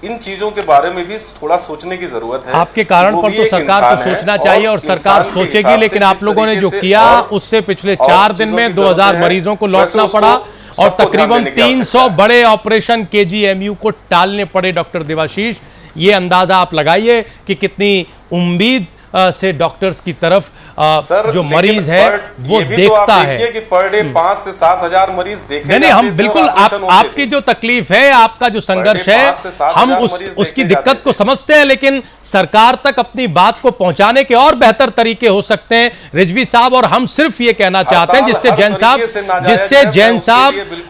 इन चीजों के बारे में भी थोड़ा सोचने की जरूरत है। आपके कारण पर तो सरकार को सोचना चाहिए और सरकार सोचेगी, लेकिन आप लोगों ने जो किया उससे पिछले 4 दिन में 2000 मरीजों को लौटना पड़ा और तकरीबन 300 बड़े ऑपरेशन KGMU को टालने पड़े। डॉक्टर देवाशीष, ये अंदाजा आप लगाइए कि कितनी उम्मीद से डॉक्टर्स की तरफ जो मरीज है वो देखता है कि पर डे 5 से 7 हजार मरीज देखे नहीं, हम बिल्कुल आपकी जो तकलीफ है, आपका जो संघर्ष है, हम उसकी दिक्कत को समझते हैं, लेकिन सरकार तक अपनी बात को पहुंचाने के और बेहतर तरीके हो सकते हैं रिजवी साहब। और हम सिर्फ ये कहना चाहते हैं, जिससे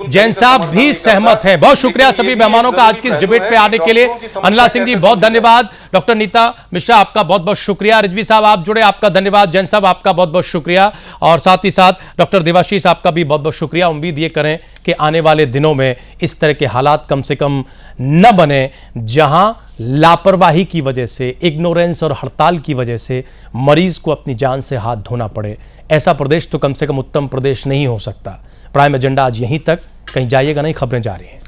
जैन साहब भी सहमत हैं। बहुत शुक्रिया सभी मेहमानों का आज की इस डिबेट पे आने के लिए। अनला सिंह जी बहुत धन्यवाद, डॉक्टर नीता मिश्रा आपका बहुत बहुत शुक्रिया, रिजवी साहब आप जुड़े आपका धन्यवाद, जैन साहब आपका बहुत बहुत शुक्रिया, और साथ ही साथ डॉक्टर देवाशीष आपका भी बहुत बहुत शुक्रिया। उम्मीद ये करें कि आने वाले दिनों में इस तरह के हालात कम से कम न बने जहां लापरवाही की वजह से, इग्नोरेंस और हड़ताल की वजह से मरीज को अपनी जान से हाथ धोना पड़े। ऐसा प्रदेश तो कम से कम उत्तम प्रदेश नहीं हो सकता। प्राइम एजेंडा आज यहीं तक, कहीं जाइएगा नहीं, खबरें जारी हैं।